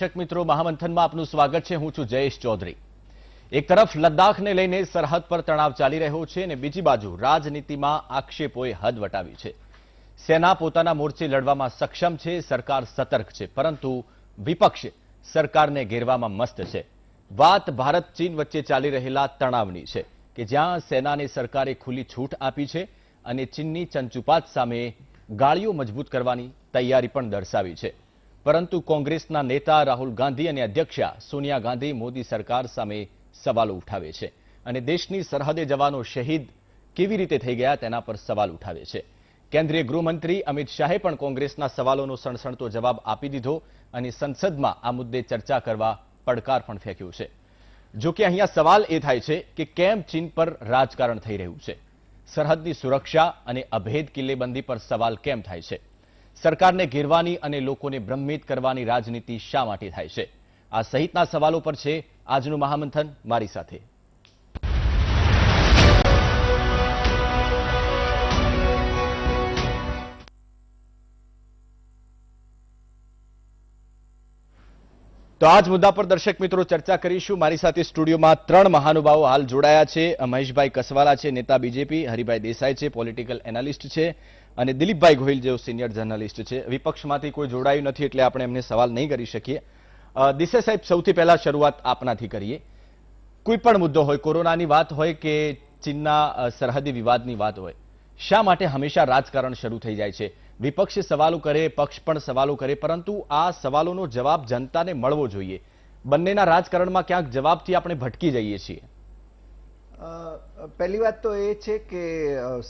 દર્શક મિત્રો, મહામંથનમાં આપનું સ્વાગત છે। હું છું જયેશ ચૌધરી। એક તરફ લદ્દાખને લઈને સરહદ પર તણાવ ચાલી રહ્યો છે અને બીજી બાજુ રાજનીતિમાં આક્ષેપોએ હદ વટાવી છે। સેના પોતાના મોરચે લડવામાં સક્ષમ છે, સરકાર સતર્ક છે, પરંતુ વિપક્ષ સરકારને ઘેરવામાં મસ્ત છે। વાત ભારત ચીન વચ્ચે ચાલી રહેલા તણાવની છે કે જ્યાં સેનાને સરકારે ખુલ્લી છૂટ આપી છે અને ચીનની ચંચુપાત સામે ગાળીઓ મજબૂત કરવાની તૈયારી પણ દર્શાવી છે। પરંતુ કોંગ્રેસના નેતા રાહુલ ગાંધી અને અધ્યક્ષા સોનિયા ગાંધી મોદી સરકાર સામે સવાલો ઉઠાવે છે અને દેશની સરહદે જવાનો શહીદ કેવી રીતે થઈ ગયા તેના પર સવાલ ઉઠાવે છે। કેન્દ્રીય ગૃહમંત્રી અમિત શાહે પણ કોંગ્રેસના સવાલોનો સણસણતો જવાબ આપી દીધો અને સંસદમાં આ મુદ્દે ચર્ચા કરવા પડકાર પણ ફેંક્યો છે। જો કે અહીંયા સવાલ એ થાય છે કે કેમ ચીન પર રાજકારણ થઈ રહ્યું છે? સરહદની સુરક્ષા અને અભેદ કિલ્લેબંધી પર સવાલ કેમ થાય છે? સરકારને ઘેરવાની અને લોકોને ભ્રમિત કરવાની રાજનીતિ શા માટે થાય છે? આ સહિતના સવાલો પર છે આજનું મહામંથન। મારી સાથે તો આજ મુદ્દા પર દર્શક મિત્રો ચર્ચા કરીશું। મારી સાથે સ્ટુડિયોમાં ત્રણ મહાનુભાવો હાલ જોડાયા છે। મહેશભાઈ કસવાલા છે, નેતા બીજેપી; હરિભાઈ દેસાઈ છે, પોલિટિકલ એનાલિસ્ટ છે; અને દિલીપભાઈ ગોહિલ જેઓ સિનિયર જર્નલિસ્ટ છે। વિપક્ષમાંથી કોઈ જોડાયું નથી એટલે આપણે એમને સવાલ નહીં કરી શકીએ। દેસાઈ સાહેબ, સૌથી પહેલા શરૂઆત આપનાથી કરીએ। કોઈ પણ મુદ્દો હોય, કોરોનાની વાત હોય કે ચીનના સરહદી વિવાદની વાત હોય, શા માટે હંમેશા રાજકારણ શરૂ થઈ જાય છે? વિપક્ષ સવાલો કરે, પક્ષ પણ સવાલો કરે, પરંતુ આ સવાલોનો જવાબ જનતાને મળવો જોઈએ। બંનેના રાજકારણમાં ક્યાંક જવાબથી આપણે ભટકી જઈએ છીએ। પહેલી વાત તો એ છે કે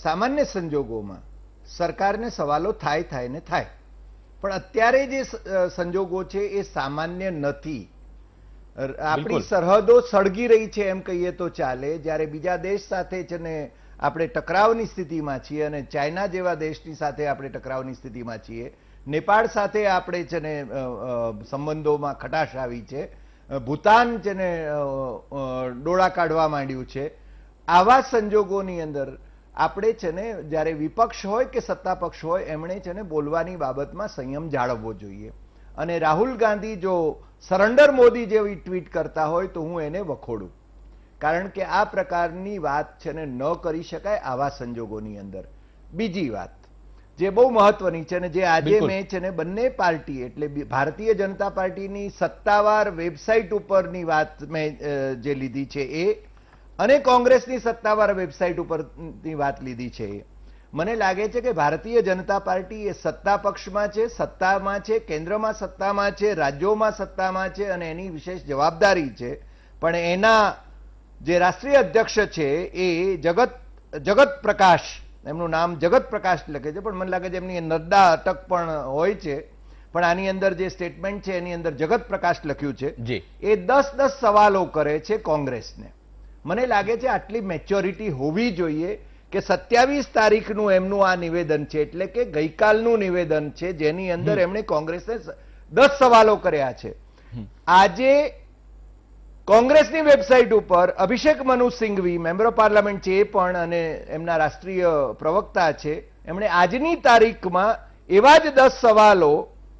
સામાન્ય સંજોગોમાં સરકારને સવાલો થાય ને થાય, પણ અત્યારે જે સંજોગો છે એ સામાન્ય નથી। આપણી સરહદો સળગી રહી છે એમ કહીએ તો ચાલે, જ્યારે બીજા દેશ સાથે છે ને આપણે ટકરાવની સ્થિતિમાં છીએ અને ચાઇના જેવા દેશની સાથે આપણે ટકરાવની સ્થિતિમાં છીએ। નેપાળ સાથે આપણે છે ને સંબંધોમાં ખટાશ આવી છે, ભૂતાન છે ને ડોળા કાઢવા માંડ્યું છે। આવા સંજોગોની અંદર આપણે છે ને જ્યારે વિપક્ષ હોય કે સત્તા પક્ષ હોય એમણે છે ને બોલવાની બાબતમાં સંયમ જાળવવો જોઈએ। અને રાહુલ ગાંધી જો સરેન્ડર મોદી જેવી ટ્વીટ કરતા હોય તો હું એને વખોડું, કારણ કે આ પ્રકારની વાત છે ને ન કરી શકાય આવા સંજોગોની અંદર। બીજી વાત જે બહુ મહત્વની છે ને જે આજે મેં છે ને બંને પાર્ટી એટલે ભારતીય જનતા પાર્ટીની સત્તાવાર વેબસાઇટ ઉપરની વાત મેં જે લીધી છે એ અને કોંગ્રેસની સત્તાવાર વેબસાઇટ ઉપરની વાત લીધી છે, મને લાગે છે કે ભારતીય જનતા પાર્ટી એ સત્તા પક્ષમાં છે, સત્તામાં છે, કેન્દ્રમાં સત્તામાં છે, રાજ્યોમાં સત્તામાં છે અને એની વિશેષ જવાબદારી છે। પણ એના જે રાષ્ટ્રીય અધ્યક્ષ છે એ જગત પ્રકાશ, એમનું નામ જગત પ્રકાશ લખે છે પણ મને લાગે છે એમની નદ્દા અટક પણ હોય છે, પણ આની અંદર જે સ્ટેટમેન્ટ છે એની અંદર જગત પ્રકાશ લખ્યું છે એ 10 સવાલો કરે છે કોંગ્રેસને। મને લાગે છે આટલી મેચ્યોરિટી હોવી જોઈએ કે 27 તારીખનું એમનું આ નિવેદન છે, એટલે કે ગઈકાલનું નિવેદન છે, જેની અંદર એમણે કોંગ્રેસને 10 સવાલો કર્યા છે। આજે કોંગ્રેસની વેબસાઇટ ઉપર Abhishek Manu Singhvi member of parliament છે એ પણ અને એમના રાષ્ટ્રીય પ્રવક્તા છે, એમણે આજની તારીખમાં એવા જ 10 સવાલો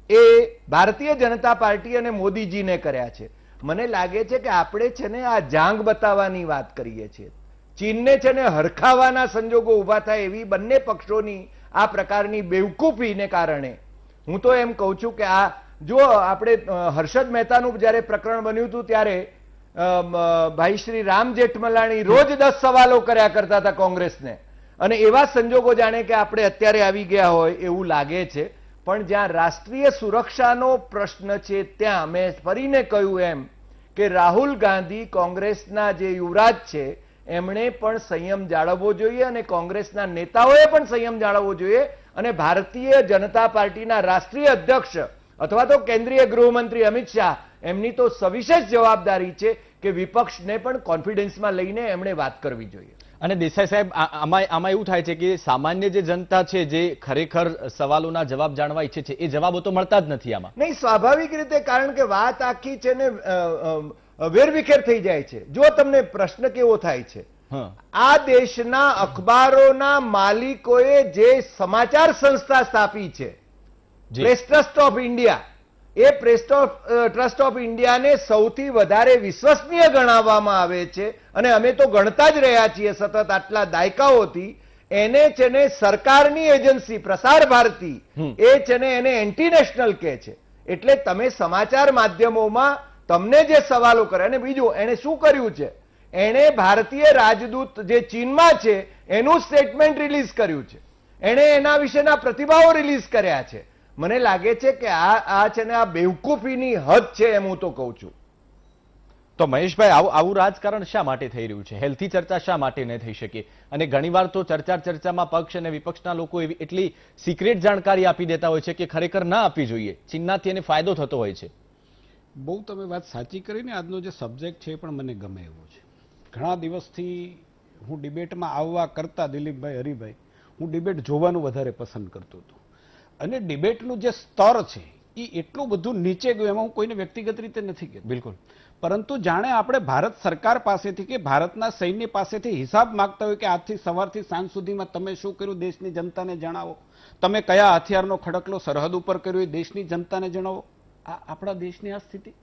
એ ભારતીય જનતા પાર્ટી અને મોદીજીને કર્યા છે। મને લાગે છે કે આપણે છે ને આ જાંગ બતાવવાની વાત કરીએ છીએ, ચીનને છે ને હરખાવાના સંજોગો ઊભા થાય એવી બંને પક્ષોની આ પ્રકારની બેવકૂફીને કારણે હું તો એમ કહું છું કે આ જો આપણે હર્ષદ મહેતાનું જ્યારે પ્રકરણ બન્યું હતું ત્યારે ભાઈ શ્રી રામ જેઠમલાણી રોજ 10 સવાલો કર્યા કરતા હતા કોંગ્રેસને, અને એવા સંજોગો જાણે કે આપણે અત્યારે આવી ગયા હોય એવું લાગે છે। પણ જ્યાં રાષ્ટ્રીય સુરક્ષાનો પ્રશ્ન છે ત્યાં મેં ફરીને કહ્યું એમ કે રાહુલ ગાંધી કોંગ્રેસના જે યુવરાજ છે એમણે પણ સંયમ જાળવવો જોઈએ અને કોંગ્રેસના નેતાઓએ પણ સંયમ જાળવવો જોઈએ અને ભારતીય જનતા પાર્ટીના રાષ્ટ્રીય અધ્યક્ષ અથવા તો કેન્દ્રીય ગૃહમંત્રી અમિત શાહ એમની તો સવિશેષ જવાબદારી છે કે વિપક્ષને પણ કોન્ફિડન્સમાં લઈને એમણે વાત કરવી જોઈએ। અને દેસાઈ સાહેબ, આમાં એવું થાય છે કે સામાન્ય જે જનતા છે જે ખરેખર સવાલોના જવાબ જાણવા ઈચ્છે છે એ જવાબો તો મળતા જ નથી આમાં। નહીં, સ્વાભાવિક રીતે, કારણ કે વાત આખી છે ને વેરવિખેર થઈ જાય છે। જો તમને પ્રશ્ન કેવો થાય છે, આ દેશના અખબારોના માલિકોએ જે સમાચાર સંસ્થા સ્થાપી છે, પ્રેસ ટ્રસ્ટ ઓફ ઇન્ડિયા, એ ટ્રસ્ટ ઓફ ઇન્ડિયાને સૌથી વધારે વિશ્વસનીય ગણાવવામાં આવે છે અને અમે તો ગણતા જ રહ્યા છીએ સતત આટલા દાયકાઓથી. એને છે ને સરકારની એજન્સી પ્રસાર ભારતી એ છે ને એને એન્ટી નેશનલ કહે છે. એટલે તમે સમાચાર માધ્યમોમાં તમને જે સવાલો કરે, અને બીજું એને શું કર્યું છે, એણે ભારતીય રાજદૂત જે ચીનમાં છે એનું સ્ટેટમેન્ટ રિલીઝ કર્યું છે, એણે એના વિશેના પ્રતિભાવો રિલીઝ કર્યા છે. મને લાગે છે કે આ છે ને આ બેવકૂફીની હદ છે એમ હું તો કહું છું. તો મહેશભાઈ, આવું રાજકારણ શા માટે થઈ રહ્યું છે? હેલ્થી ચર્ચા શા માટે ન થઈ શકે? અને ઘણીવાર તો ચર્ચામાં પક્ષ અને વિપક્ષના લોકો એટલી સિક્રેટ જાણકારી આપી દેતા હોય છે કે ખરેખર ના આપવી જોઈએ. ચીનનાથી એને ફાયદો થતો હોય છે. બહુ તમે વાત સાચી કરીને આજનો જે સબ્જેક્ટ છે એ પણ મને ગમે એવો છે. ઘણા દિવસથી હું ડિબેટમાં આવવા કરતા દિલીપભાઈ, હરિભાઈ, હું ડિબેટ જોવાનું વધારે પસંદ કરતો હતો. અને ડિબેટનું જે સ્તર છે એ એટલું બધું નીચે ગયું, એમાં હું કોઈને વ્યક્તિગત રીતે નથી કહેતો. બિલકુલ. પરંતુ જાણે આપણે ભારત સરકાર પાસેથી કે ભારતના સૈન્ય પાસેથી હિસાબ માંગતા હોય કે આજથી સવારથી સાંજ સુધીમાં તમે શું કર્યું દેશની જનતાને જણાવો, તમે કયા હથિયારનો ખડકલો સરહદ ઉપર કર્યો એ દેશની જનતાને જણાવો. આ આપણા દેશની આ સ્થિતિ.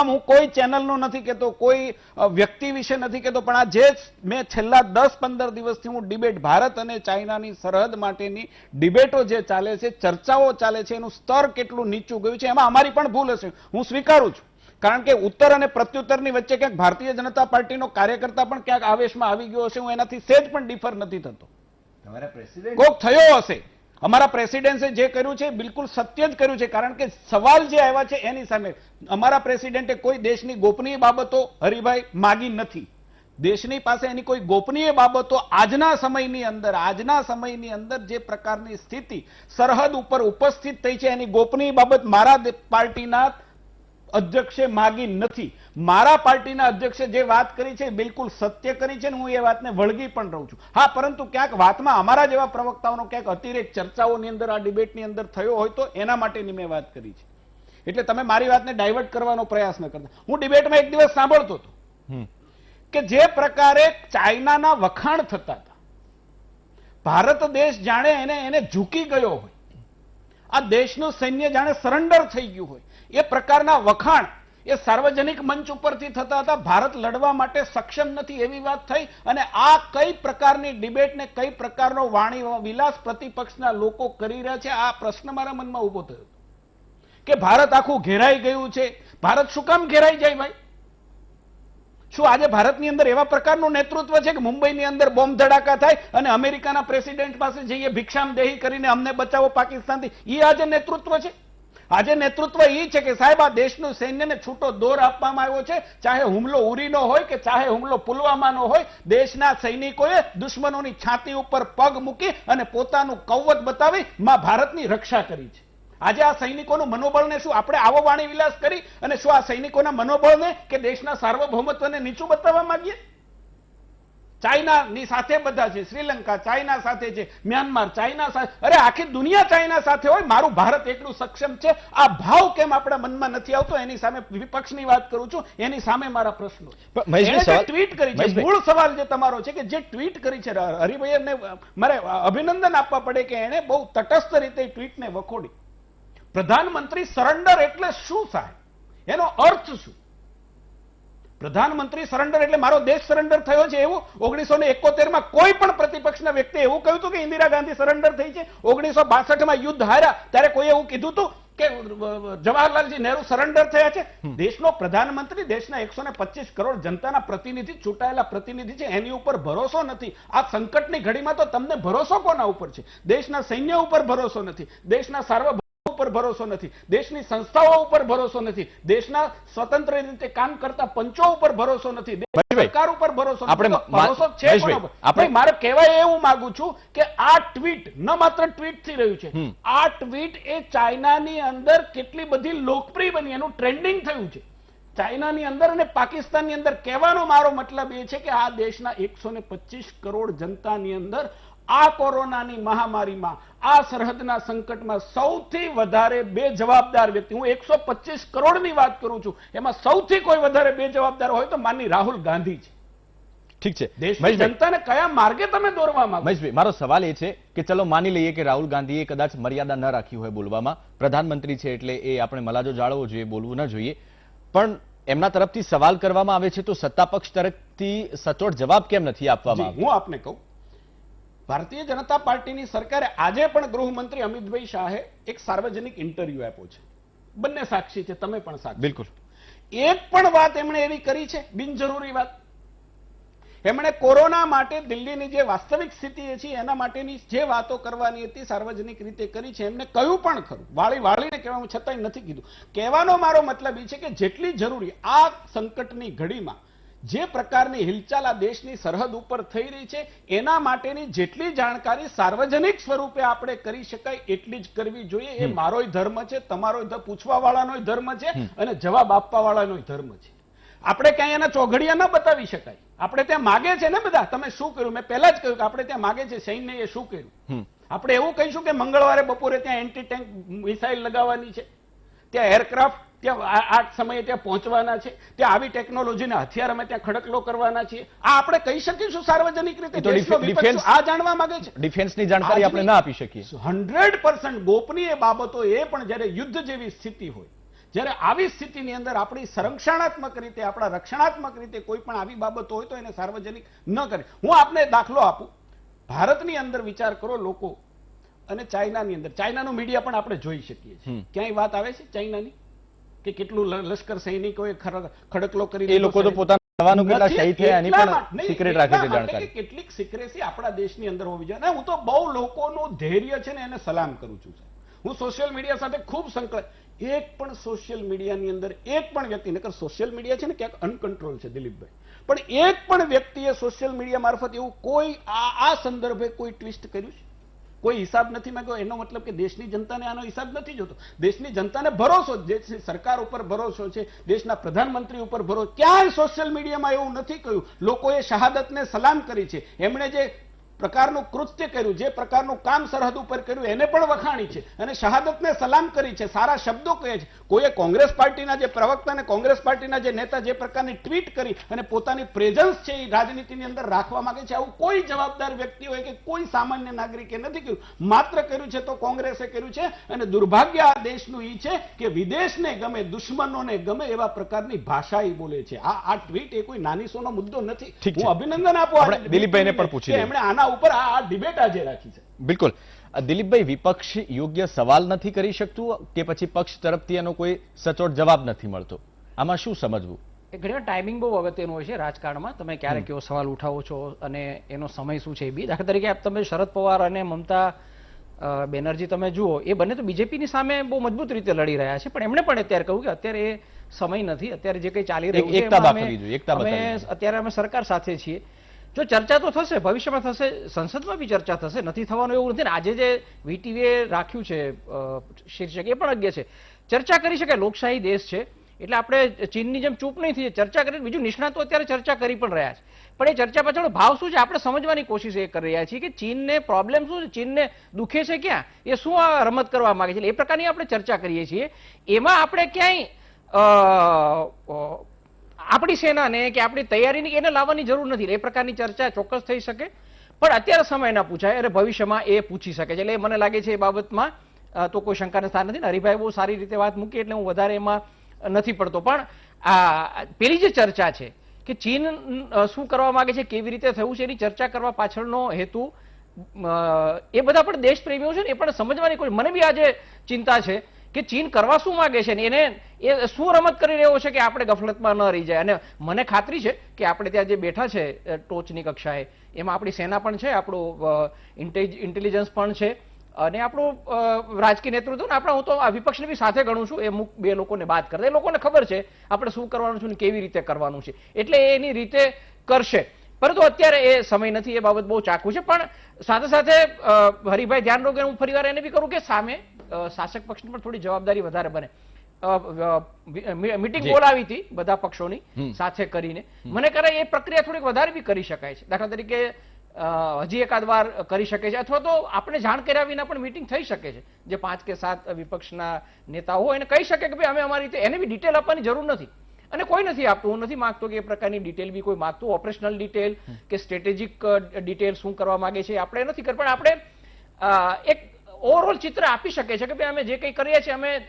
હું કોઈ ચેનલનો નથી કહેતો, કોઈ વ્યક્તિ વિશે નથી કહેતો, પણ આ જે મેં છેલ્લા 10-15 દિવસથી હું ડિબેટ, ભારત અને ચાઇનાની સરહદ માટેની ડિબેટો જે ચાલે છે, ચર્ચાઓ ચાલે છે, એનું સ્તર કેટલું નીચું ગયું છે. એમાં અમારી પણ ભૂલ હશે, હું સ્વીકારું છું. કારણ કે ઉત્તર અને પ્રત્યુત્તરની વચ્ચે ક્યાંક ભારતીય જનતા પાર્ટીનો કાર્યકર્તા પણ ક્યાંક આવેશમાં આવી ગયો હશે. હું એનાથી સેજ પણ ડિફર નથી થતો. તમારા પ્રેસિડેન્ટ કોક થયો હશે. અમારા પ્રેસિડેન્ટે જે કર્યું છે બિલકુલ સત્ય જ કર્યું છે. કારણ કે સવાલ જે આવ્યા છે એની સામે અમારા પ્રેસિડેન્ટે કોઈ દેશની ગોપનીય બાબતો, હરિભાઈ, માગી નથી. દેશની પાસે એની કોઈ ગોપનીય બાબતો આજના સમયની અંદર જે પ્રકારની સ્થિતિ સરહદ ઉપર ઉપસ્થિત થઈ છે એની ગોપનીય બાબત મારા પાર્ટીના અધ્યક્ષે માગી નથી. મારા પાર્ટીના અધ્યક્ષે જે વાત કરી છે બિલકુલ સત્ય કરી છે, હું એ વાતને વળગી પણ રહું છું. હા, પરંતુ ક્યાંક વાતમાં અમારા જેવા પ્રવક્તાઓનો ક્યાંક અતિરેક ચર્ચાઓની અંદર આ ડિબેટની અંદર થયો હોય તો એના માટેની મેં વાત કરી છે. એટલે તમે મારી વાતને ડાયવર્ટ કરવાનો પ્રયાસ ન કરતા. હું ડિબેટમાં એક દિવસ સાંભળતો હતો કે જે પ્રકારે ચાઇનાના વખાણ થતા હતા, ભારત દેશ જાણે એને ઝૂકી ગયો હોય, આ દેશનું સૈન્ય જાણે સરેન્ડર થઈ ગયું હોય, એ પ્રકારના વખાણ એ સાર્વજનિક મંચ ઉપરથી થતા હતા. ભારત લડવા માટે સક્ષમ નથી એવી વાત થઈ. અને આ કઈ પ્રકારની ડિબેટ ને કઈ પ્રકારનો વાણી વિલાસ પ્રતિપક્ષના લોકો કરી રહ્યા છે, આ પ્રશ્ન મારા મનમાં ઉભો થયો કે ભારત આખું ઘેરાઈ ગયું છે. ભારત શું કામ ઘેરાઈ જાય ભાઈ? શું આજે ભારતની અંદર એવા પ્રકારનું નેતૃત્વ છે કે મુંબઈની અંદર બોમ્બ ધડાકા થાય અને અમેરિકાના પ્રેસિડેન્ટ પાસે જઈએ ભિક્ષામ દેહી કરીને અમને બચાવો પાકિસ્તાનથી? એ આજે નેતૃત્વ છે? આજે નેતૃત્વ એ છે કે સાહેબ આ દેશનું સૈન્યને છૂટો દોર આપવામાં આવ્યો છે. ચાહે હુમલો ઉરીનો હોય કે ચાહે હુમલો પુલવામાનો હોય, દેશના સૈનિકોએ દુશ્મનોની છાતી ઉપર પગ મૂકી અને પોતાનું કૌવત બતાવી માં ભારતની રક્ષા કરી છે. આજે આ સૈનિકોનું મનોબળને શું આપણે આવો વાણી વિલાસ કરી અને શું આ સૈનિકોના મનોબળને કે દેશના સાર્વભૌમત્વને નીચું બતાવવા માંગીએ? ચાઇનાની સાથે બધા છે, શ્રીલંકા ચાઇના સાથે છે, મ્યાનમાર ચાઇના સાથે, અરે આખી દુનિયા ચાઇના સાથે હોય, મારું ભારત એટલું સક્ષમ છે. આ ભાવ કેમ આપણા મનમાં નથી આવતો? એની સામે વિપક્ષની વાત કરું છું, એની સામે મારા પ્રશ્નો છે. ટ્વીટ કરી છે, મૂળ સવાલ જે તમારો છે કે જે ટ્વીટ કરી છે હરિભાઈને મારે અભિનંદન આપવા પડે કે એને બહુ તટસ્થ રીતે ટ્વીટને વખોડી. પ્રધાનમંત્રી સરેન્ડર એટલે શું સાહેબ? એનો અર્થ શું? પ્રધાનમંત્રી સરેન્ડર એટલે મારો દેશ સરેન્ડર થયો છે એવું? 1971માં કોઈ પણ પ્રતિપક્ષના વ્યક્તિ એવું કહ્યું હતું કે ઇન્દિરા ગાંધી સરેન્ડર થઈ છે? 1962માં યુદ્ધ હાર્યા ત્યારે કોઈ એવું કીધું હતું કે જવાહરલાલજી નહેરુ સરેન્ડર થયા છે? દેશનો પ્રધાનમંત્રી દેશના 125 કરોડ જનતાના પ્રતિનિધિ, ચૂંટાયેલા પ્રતિનિધિ છે, એની ઉપર ભરોસો નથી. આ સંકટની ઘડીમાં તો તમને ભરોસો કોના ઉપર છે? દેશના સૈન્ય ઉપર ભરોસો નથી, દેશના સાર્વભૌમ ઉપર ભરોસો નથી, દેશની સંસ્થાઓ ઉપર ભરોસો નથી, દેશના સ્વતંત્ર રીતે કામ કરતા પંચો ઉપર ભરોસો નથી, સરકાર ઉપર ભરોસો નથી. ભરોસો છે કોના? મારે કહેવાય એવું માંગુ છું કે આ ટ્વીટ ન માત્ર ટ્વીટ થઈ રહ્યું છે, આ ટ્વીટ એ ચાઇનાની અંદર કેટલી બધી લોકપ્રિય બની, એનું ટ્રેન્ડિંગ થયું છે ચાઇનાની અંદર અને પાકિસ્તાનની અંદર. કહેવાનો મારો મતલબ એ છે કે આ દેશના 125 કરોડ જનતાની અંદર આ કોરોનાની મહામારીમાં, આ સરહદના સંકટમાં સૌથી વધારે બેજવાબદાર વ્યક્તિ, હું 125 કરોડની વાત કરું છું, એમાં સૌથી કોઈ વધારે બેજવાબદાર હોય તો માનની રાહુલ ગાંધી છે. ઠીક છે દેશની મહેશભાઈ, જનતાને કયા માર્ગે તમે દોરવા માંગો? મહેશભાઈ, મારો સવાલ એ છે કે ચલો માની લઈએ કે રાહુલ ગાંધીએ કદાચ મર્યાદા ન રાખી હોય બોલવામાં, પ્રધાનમંત્રી છે એટલે એ આપણે મલાજો જાળવવો જોઈએ, બોલવું ન જોઈએ, પણ એમના તરફથી સવાલ કરવામાં આવે છે તો સત્તા પક્ષ તરફથી સચોટ જવાબ કેમ નથી આપવામાં જી, હું આપને કહું, ભારતીય જનતા પાર્ટીની સરકારે આજે પણ ગૃહમંત્રી અમિતભાઈ શાહે એક સાર્વજનિક ઇન્ટરવ્યુ આપ્યો છે. બંને સાક્ષી છે, તમે પણ સાક્ષી. બિલકુલ. એક પણ વાત એમણે એવી કરી છે બિનજરૂરી વાત? એમણે કોરોના માટે દિલ્હીની જે વાસ્તવિક સ્થિતિ છે એના માટેની જે વાતો કરવાની હતી સાર્વજનિક રીતે કરી છે. એમને કહ્યું પણ ખરું, વાળીને કહેવાનું છતાંય નથી કીધું. કહેવાનો મારો મતલબ એ છે કે જેટલી જરૂરી આ સંકટની ઘડીમાં જે પ્રકારની હિલચાલ આ દેશની સરહદ ઉપર થઈ રહી છે એના માટેની જેટલી જાણકારી સાર્વજનિક સ્વરૂપે આપણે કરી શકાય એટલી જ કરવી જોઈએ. એ મારોય ધર્મ છે, તમારોય પૂછવા વાળાનો ધર્મ છે અને જવાબ આપવા વાળાનો ધર્મ છે. આપણે ક્યાંય એના ચોઘડિયા ન બતાવી શકાય. આપણે ત્યાં માગે છે ને બધા, તમે શું કર્યું? મેં પહેલા જ કહ્યું કે આપણે ત્યાં માગે છે સૈન્યએ શું કર્યું. આપણે એવું કહીશું કે મંગળવારે બપોરે ત્યાં એન્ટી ટેન્ક મિસાઇલ લગાવવાની છે, ત્યાં એરક્રાફ્ટ ત્યાં આ સમયે ત્યાં પહોંચવાના છે, ત્યાં આવી ટેકનોલોજીના હથિયાર અમે ત્યાં ખડકલો કરવાના છીએ. આ આપણે કહી શકીશું સાર્વજનિક રીતે? દેશનો વિપક્ષ આ જાણવા માંગે છે. ડિફેન્સની જાણકારી આપણે ના આપી શકીએ. 100% ગોપનીય બાબતો એ પણ જ્યારે યુદ્ધ જેવી સ્થિતિ હોય, જ્યારે આવી સ્થિતિની અંદર આપણી સંરક્ષણાત્મક રીતે, આપણા રક્ષણાત્મક રીતે કોઈ પણ આવી બાબતો હોય તો એને સાર્વજનિક ન કરે. હું આપને દાખલો આપું. ભારતની અંદર વિચાર કરો લોકો અને ચાઇનાની અંદર, ચાઇનાનું મીડિયા પણ આપણે જોઈ શકીએ છીએ. ક્યાંય વાત આવે છે ચાઇનાની કે કેટલું લશ્કર સૈનિકોએ ખડકલો કરી? એ લોકો તો પોતાના જવાનો કેટલા શહીદ થયા એની પણ સિક્રેટ રાખે છે જાણકારી. કેટલીક સિક્રેસી આપણા દેશની અંદર હોવી જોઈએ. હું તો બહુ લોકોનું ધૈર્ય છે ને એને સલામ કરું છું. હું સોશિયલ મીડિયા સાથે ખૂબ સંકળાય. એક પણ સોશિયલ મીડિયાની અંદર એક પણ વ્યક્તિ, નકર સોશિયલ મીડિયા છે ને ક્યાંક અનકંટ્રોલ છે દિલીપભાઈ, પણ એક પણ વ્યક્તિએ સોશિયલ મીડિયા મારફત એવું કોઈ આ સંદર્ભે કોઈ ટ્વિસ્ટ કર્યું છે? કોઈ હિસાબ નથી માંગ્યો? એનો મતલબ કે દેશની જનતાને આનો હિસાબ નથી જોતો. દેશની જનતાને ભરોસો, દેશની સરકાર ઉપર ભરોસો છે, દેશના પ્રધાનમંત્રી ઉપર ભરોસો. ક્યાંય સોશિયલ મીડિયામાં એવું નથી કહ્યું. લોકોએ શહાદતને સલામ કરી છે. એમણે જે પ્રકારનું કૃત્ય કર્યું, જે પ્રકારનું કામ સરહદ ઉપર કર્યું એને પણ વખાણી છે અને શહાદતને સલામ કરી છે, સારા શબ્દો કહે છે. કોઈએ કોંગ્રેસ પાર્ટીના જે પ્રવક્તા અને કોંગ્રેસ પાર્ટીના જે નેતા જે પ્રકારની ટ્વીટ કરી અને પોતાની પ્રેઝન્સ છે એ રાજનીતિની અંદર રાખવા માંગે છે, આવું કોઈ જવાબદાર વ્યક્તિ હોય કે કોઈ સામાન્ય નાગરિકે નથી કર્યું. માત્ર કર્યું છે તો કોંગ્રેસે કર્યું છે. અને દુર્ભાગ્ય આ દેશનું એ છે કે વિદેશને ગમે, દુશ્મનોને ગમે એવા પ્રકારની ભાષા એ બોલે છે. આ ટ્વીટ એ કોઈ નાની સોનો મુદ્દો નથી. હું અભિનંદન આપું દિલીપભાઈને પણ પૂછી એમણે આના ઉપર આ ડિબેટ આજે રાખી છે. બિલકુલ. દિલીપભાઈ, વિપક્ષ યોગ્ય સવાલ નથી કરી શકતું કે પછી પક્ષ તરફથી એનો કોઈ સચોટ જવાબ નથી મળતો? આમાં શું સમજવું? એ ઘણી વાર ટાઈમિંગ બહુ અગત્યનું હોય છે રાજકારણમાં. તમે ક્યારે કેવો સવાલ ઉઠાવો છો અને એનો સમય શું છે એ બી. દાખલા તરીકે તમે શરદ પવાર અને મમતા બેનર્જી તમે જુઓ, એ બંને તો બીજેપીની સામે બહુ મજબૂત રીતે લડી રહ્યા છે, પણ એમણે પણ અત્યારે કહ્યું કે અત્યારે એ સમય નથી, અત્યારે જે કંઈ ચાલી રહ્યું છે અત્યારે અમે સરકાર સાથે છીએ. જો ચર્ચા તો થશે, ભવિષ્યમાં થશે, સંસદમાં બી ચર્ચા થશે, નથી થવાનું એવું નથી ને. આજે જે વીટીવીએ રાખ્યું છે શીર્ષક, એ પણ અજ્ઞ છે. ચર્ચા કરી શકાય, લોકશાહી દેશ છે એટલે આપણે ચીનની જેમ ચૂપ નહીં થઈ ચર્ચા કરી. બીજું નિષ્ણાતો અત્યારે ચર્ચા કરી પણ રહ્યા છે, પણ એ ચર્ચા પાછળ ભાવ શું છે આપણે સમજવાની કોશિશ એ કરી રહ્યા છીએ કે ચીનને પ્રોબ્લેમ શું છે, ચીનને દુખે છે ક્યાં, એ શું આ રમત કરવા માંગે છે, એ પ્રકારની આપણે ચર્ચા કરીએ છીએ. એમાં આપણે ક્યાંય આપણી સેનાને કે આપણી તૈયારીની એને લાવવાની જરૂર નથી. એ પ્રકારની ચર્ચા ચોક્કસ થઈ શકે, પણ અત્યારે સમય ના પૂછાય અને ભવિષ્યમાં એ પૂછી શકે છે. એટલે મને લાગે છે એ બાબતમાં તો કોઈ શંકાને સ્થાન નથી. હરિભાઈ બહુ સારી રીતે વાત મૂકી એટલે હું વધારે એમાં નથી પડતો. પણ પેલી જે ચર્ચા છે કે ચીન શું કરવા માંગે છે, કેવી રીતે થયું છે, એની ચર્ચા કરવા પાછળનો હેતુ એ બધા પણ દેશપ્રેમીઓ છે ને એ પણ સમજવાની કોઈ, મને બી આજે ચિંતા છે કે ચીન કરવા શું માંગે છે ને એને એ શું રમત કરી રહ્યો છે કે આપણે ગફલતમાં ન રહી જાય. અને મને ખાતરી છે કે આપણે ત્યાં જે બેઠા છે ટોચની કક્ષાએ એમાં આપણી સેના પણ છે, આપણું ઇન્ટેલિજન્સ પણ છે અને આપણું રાજકીય નેતૃત્વ. આપણે હું તો આ વિપક્ષને બી સાથે ગણું છું. એ અમુક બે લોકોને બાદ કરતા એ લોકોને ખબર છે આપણે શું કરવાનું છે ને કેવી રીતે કરવાનું છે, એટલે એની રીતે કરશે. પરંતુ અત્યારે એ સમય નથી, એ બાબત બહુ ચાકુ છે. પણ સાથે સાથે હરિભાઈ ધ્યાન રાખો, હું ફરી વાર એને બી કરું કે સામે શાસક પક્ષની પણ થોડી જવાબદારી વધારે બને. મીટિંગ બોલાવી હતી બધા પક્ષોની સાથે કરીને, મને કરે એ પ્રક્રિયા થોડીક વધારે બી કરી શકાય છે. દાખલા તરીકે હજી એકાદ વાર કરી શકે છે, અથવા તો આપણે જાણ કર્યા વિના પણ મીટિંગ થઈ શકે છે. જે 5 કે 7 વિપક્ષના નેતાઓ હોય એને કહી શકે કે ભાઈ અમે અમારી રીતે, એને બી ડિટેલ આપવાની જરૂર નથી. અને કોઈ નથી આપતું. હું નથી માંગતો કે એ પ્રકારની ડિટેલ બી કોઈ માંગતું, ઓપરેશનલ ડિટેલ કે સ્ટ્રેટેજિક ડિટેલ શું કરવા માંગે છે આપણે નથી કરી, પણ આપણે એક ઓવરઓલ ચિત્ર આપી શકે છે કે ભાઈ અમે જે કંઈ કરીએ છીએ અમે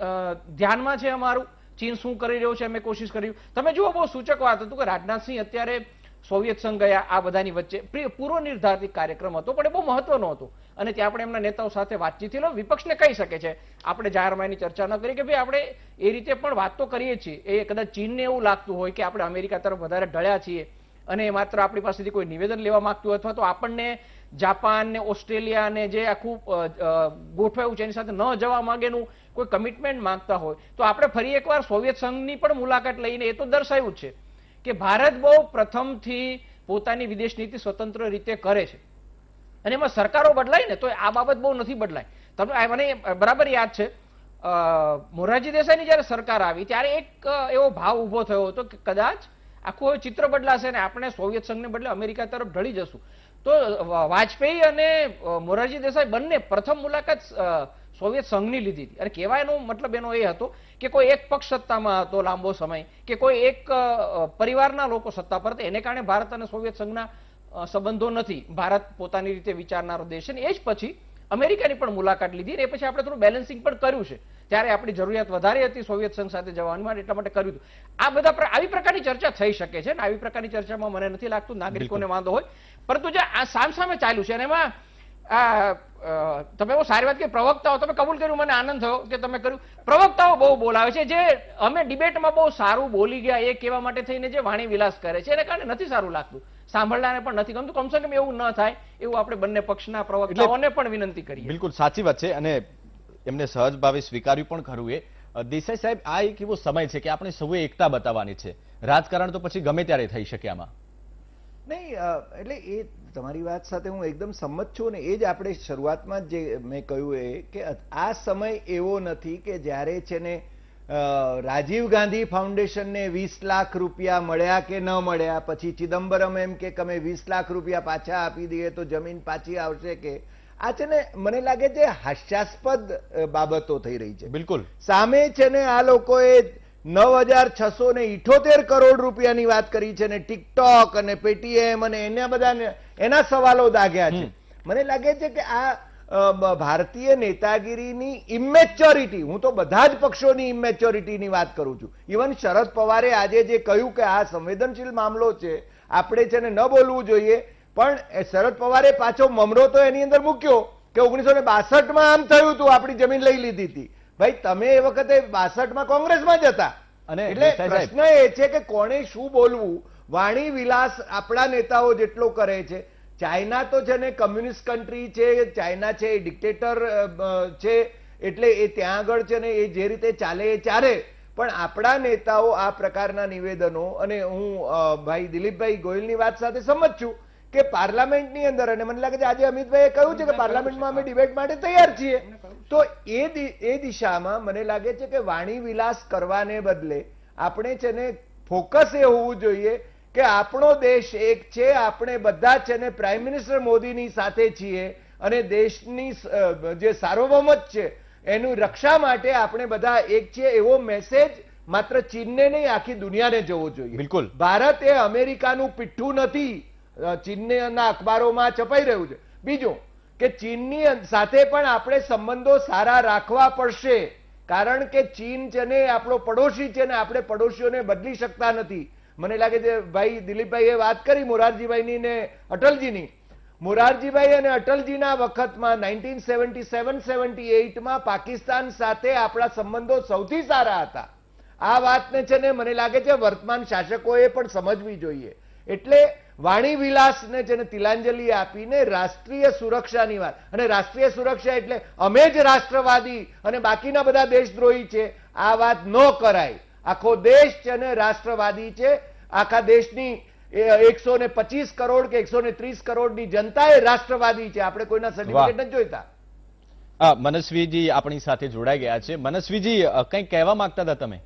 ધ્યાનમાં છે અમારું, ચીન શું કરી રહ્યો છે અમે કોશિશ કર્યું. તમે જુઓ, બહુ સૂચક વાત હતું કે રાજનાથસિંહ અત્યારે સોવિયત સંઘ ગયા, આ બધાની વચ્ચે પૂર્વ નિર્ધારિત કાર્યક્રમ હતો, પણ એ બહુ મહત્વનો હતો અને ત્યાં આપણે એમના નેતાઓ સાથે વાતચીત થઈ. વિપક્ષને કહી શકે છે, આપણે જાહેરમાં એની ચર્ચા ન કરી કે ભાઈ આપણે એ રીતે પણ વાત તો કરીએ છીએ. એ કદાચ ચીનને એવું લાગતું હોય કે આપણે અમેરિકા તરફ વધારે ઢળ્યા છીએ અને માત્ર આપણી પાસેથી કોઈ નિવેદન લેવા માંગતું હોય અથવા તો આપણને જાપાન ને ઓસ્ટ્રેલિયા ને જે આખું ગોઠવાયું છે એની સાથે ન જવા માંગેનું કોઈ કમિટમેન્ટ માંગતા હોય તો આપણે ફરી એકવાર સોવિયત સંઘની પણ મુલાકાત લઈને એ તો દર્શાવ્યું છે કે ભારત બહુ પ્રથમથી પોતાની વિદેશ નીતિ સ્વતંત્ર રીતે કરે છે અને એમાં સરકારો બદલાય ને તો આ બાબત બહુ નથી બદલાય. તમને મને બરાબર યાદ છે મોરારજી દેસાઈની જયારે સરકાર આવી ત્યારે એક એવો ભાવ ઉભો થયો હતો કે કદાચ આખું ચિત્ર બદલાશે ને આપણે સોવિયત સંઘને બદલે અમેરિકા તરફ ઢળી જશું. તો વાજપેયી અને મોરારજી દેસાઈ બંને પ્રથમ મુલાકાત સોવિયત સંઘની લીધી હતી અને કહેવાનો મતલબ એનો એ હતો કે કોઈ એક પક્ષ સત્તામાં હતો લાંબો સમય કે કોઈ એક પરિવારના લોકો સત્તા પર હતા, એને કારણે ભારત અને સોવિયત સંઘના સંબંધો નથી, ભારત પોતાની રીતે વિચારનારો દેશ છે. એ જ પછી અમેરિકાની પણ મુલાકાત લીધી અને એ પછી આપણે થોડું બેલેન્સિંગ પણ કર્યું છે. ત્યારે આપણી જરૂરિયાત વધારે હતી સોવિયત સંઘ સાથે જવાની માટે, એટલા માટે કર્યું હતું. આ બધા આવી પ્રકારની ચર્ચા થઈ શકે છે અને આવી પ્રકારની ચર્ચામાં મને નથી લાગતું નાગરિકોને વાંધો હોય, પરંતુ જે આ સામસામે ચાલ્યું છે અને એમાં તમે બહુ સારી વાત કે પ્રવક્તાઓ, તમે કબૂલ કર્યું, મને આનંદ થયો કે તમે કર્યું. પ્રવક્તાઓ બહુ બોલાવે છે, જે અમે ડિબેટમાં બહુ સારું બોલી ગયા એ કહેવા માટે થઈને જે વાણી વિલાસ કરે છે એને કારણે નથી સારું લાગતું, સાંભળનારને પણ નથી ગમતું. કમસે કમ એવું ન થાય એવું આપણે બંને પક્ષના પ્રવક્તાઓને પણ વિનંતી કરીએ. બિલકુલ સાચી વાત છે અને એમને સહજ ભાવે સ્વીકાર્યું પણ ખરું. એ દેસાઈ સાહેબ, આ એક એવો સમય છે કે આપણે સૌએ એકતા બતાવવાની છે. રાજકારણ તો પછી ગમે ત્યારે થઈ શકે આમાં. નહીં, એટલે એ તમારી વાત સાથે હું એકદમ સંમત છું ને એ જ આપણે શરૂઆતમાં જે મેં કહ્યું એ કે આ સમય એવો નથી કે જ્યારે છે ને રાજીવ ગાંધી ફાઉન્ડેશનને 20 લાખ રૂપિયા મળ્યા કે ન મળ્યા, પછી ચિદમ્બરમ એમ કે અમે 20 લાખ રૂપિયા પાછા આપી દઈએ તો જમીન પાછી આવશે, કે આ છે ને મને લાગે છે હાસ્યાસ્પદ બાબતો થઈ રહી છે. બિલકુલ સામે છે ને આ લોકોએ 9,678 કરોડ રૂપિયાની વાત કરી છે ને ટિકટોક અને પેટીએમ અને એના બધા એના સવાલો દાગ્યા છે. મને લાગે છે કે આ ભારતીય નેતાગીરીની ઇમેચ્યોરિટી, હું તો બધા જ પક્ષોની ઇમેચ્યોરિટીની વાત કરું છું. ઇવન શરદ પવારે આજે જે કહ્યું કે આ સંવેદનશીલ મામલો છે, આપણે છે ને ન બોલવું જોઈએ, પણ શરદ પવારે પાછો મમરો તો એની અંદર મૂક્યો કે 1962માં આમ થયું હતું, આપણી જમીન લઈ લીધી હતી. ભાઈ તમે એ વખતે 62માં કોંગ્રેસમાં જ હતા. અને એટલે પ્રશ્ન એ છે કે કોણે શું બોલવું. વાણી વિલાસ આપણા નેતાઓ જેટલો કરે છે. ચાઇના તો છે ને કમ્યુનિસ્ટ કન્ટ્રી છે, ચાઇના છે એ ડિક્ટેટર છે, એટલે એ ત્યાં આગળ છે ને એ જે રીતે ચાલે એ ચાલે, પણ આપણા નેતાઓ આ પ્રકારના નિવેદનો, અને હું ભાઈ દિલીપભાઈ ગોયલની વાત સાથે સંમત છું કે પાર્લામેન્ટની અંદર, અને મને લાગે છે આજે અમિતભાઈએ કહ્યું છે કે પાર્લામેન્ટમાં અમે ડિબેટ માટે તૈયાર છીએ, તો એ દિશામાં મને લાગે છે કે વાણી વિલાસ કરવાને બદલે આપણે છે ને ફોકસ એ હોવું જોઈએ કે આપણો દેશ એક છે, આપણે બધા છે ને પ્રાઇમ મિનિસ્ટર મોદીની સાથે છીએ અને દેશની જે સાર્વભૌમત છે એનું રક્ષા માટે આપણે બધા એક છીએ, એવો મેસેજ માત્ર ચીનને નહીં આખી દુનિયાને જવો જોઈએ. બિલકુલ ભારત એ અમેરિકાનું પીઠું નથી, ચીનના અખબારોમાં છપાઈ રહ્યું છે. બીજું કે ચીનની સાથે પણ આપણે સંબંધો સારા રાખવા પડશે, કારણ કે ચીન છે ને આપણો પડોશી છે ને આપણે પડોશીઓને બદલી શકતા નથી. મને લાગે છે ભાઈ દિલીપભાઈએ વાત કરી મોરારજીભાઈની ને અટલજીની. મોરારજીભાઈ અને અટલજીના વખતમાં 1977-78માં પાકિસ્તાન સાથે આપણા સંબંધો સૌથી સારા હતા. આ વાતને છે ને મને લાગે છે વર્તમાન શાસકોએ પણ સમજવી જોઈએ. એટલે વાણી વિલાસને છે ને તિલાંજલિ આપીને રાષ્ટ્રીય સુરક્ષાની વાત, અને રાષ્ટ્રીય સુરક્ષા એટલે અમે જ રાષ્ટ્રવાદી અને બાકીના બધા દેશદ્રોહી છે, આ વાત ન કરાય. આખો દેશ છે ને રાષ્ટ્રવાદી છે. આખા દેશની 125 કરોડ કે 130 કરોડની જનતા એ રાષ્ટ્રવાદી છે. આપણે કોઈના સર્ટિફિકેટ નથી જોઈતા. મનસ્વીજી આપણી સાથે જોડાઈ ગયા છે. મનસ્વીજી, કંઈક કહેવા માંગતા હતા તમે?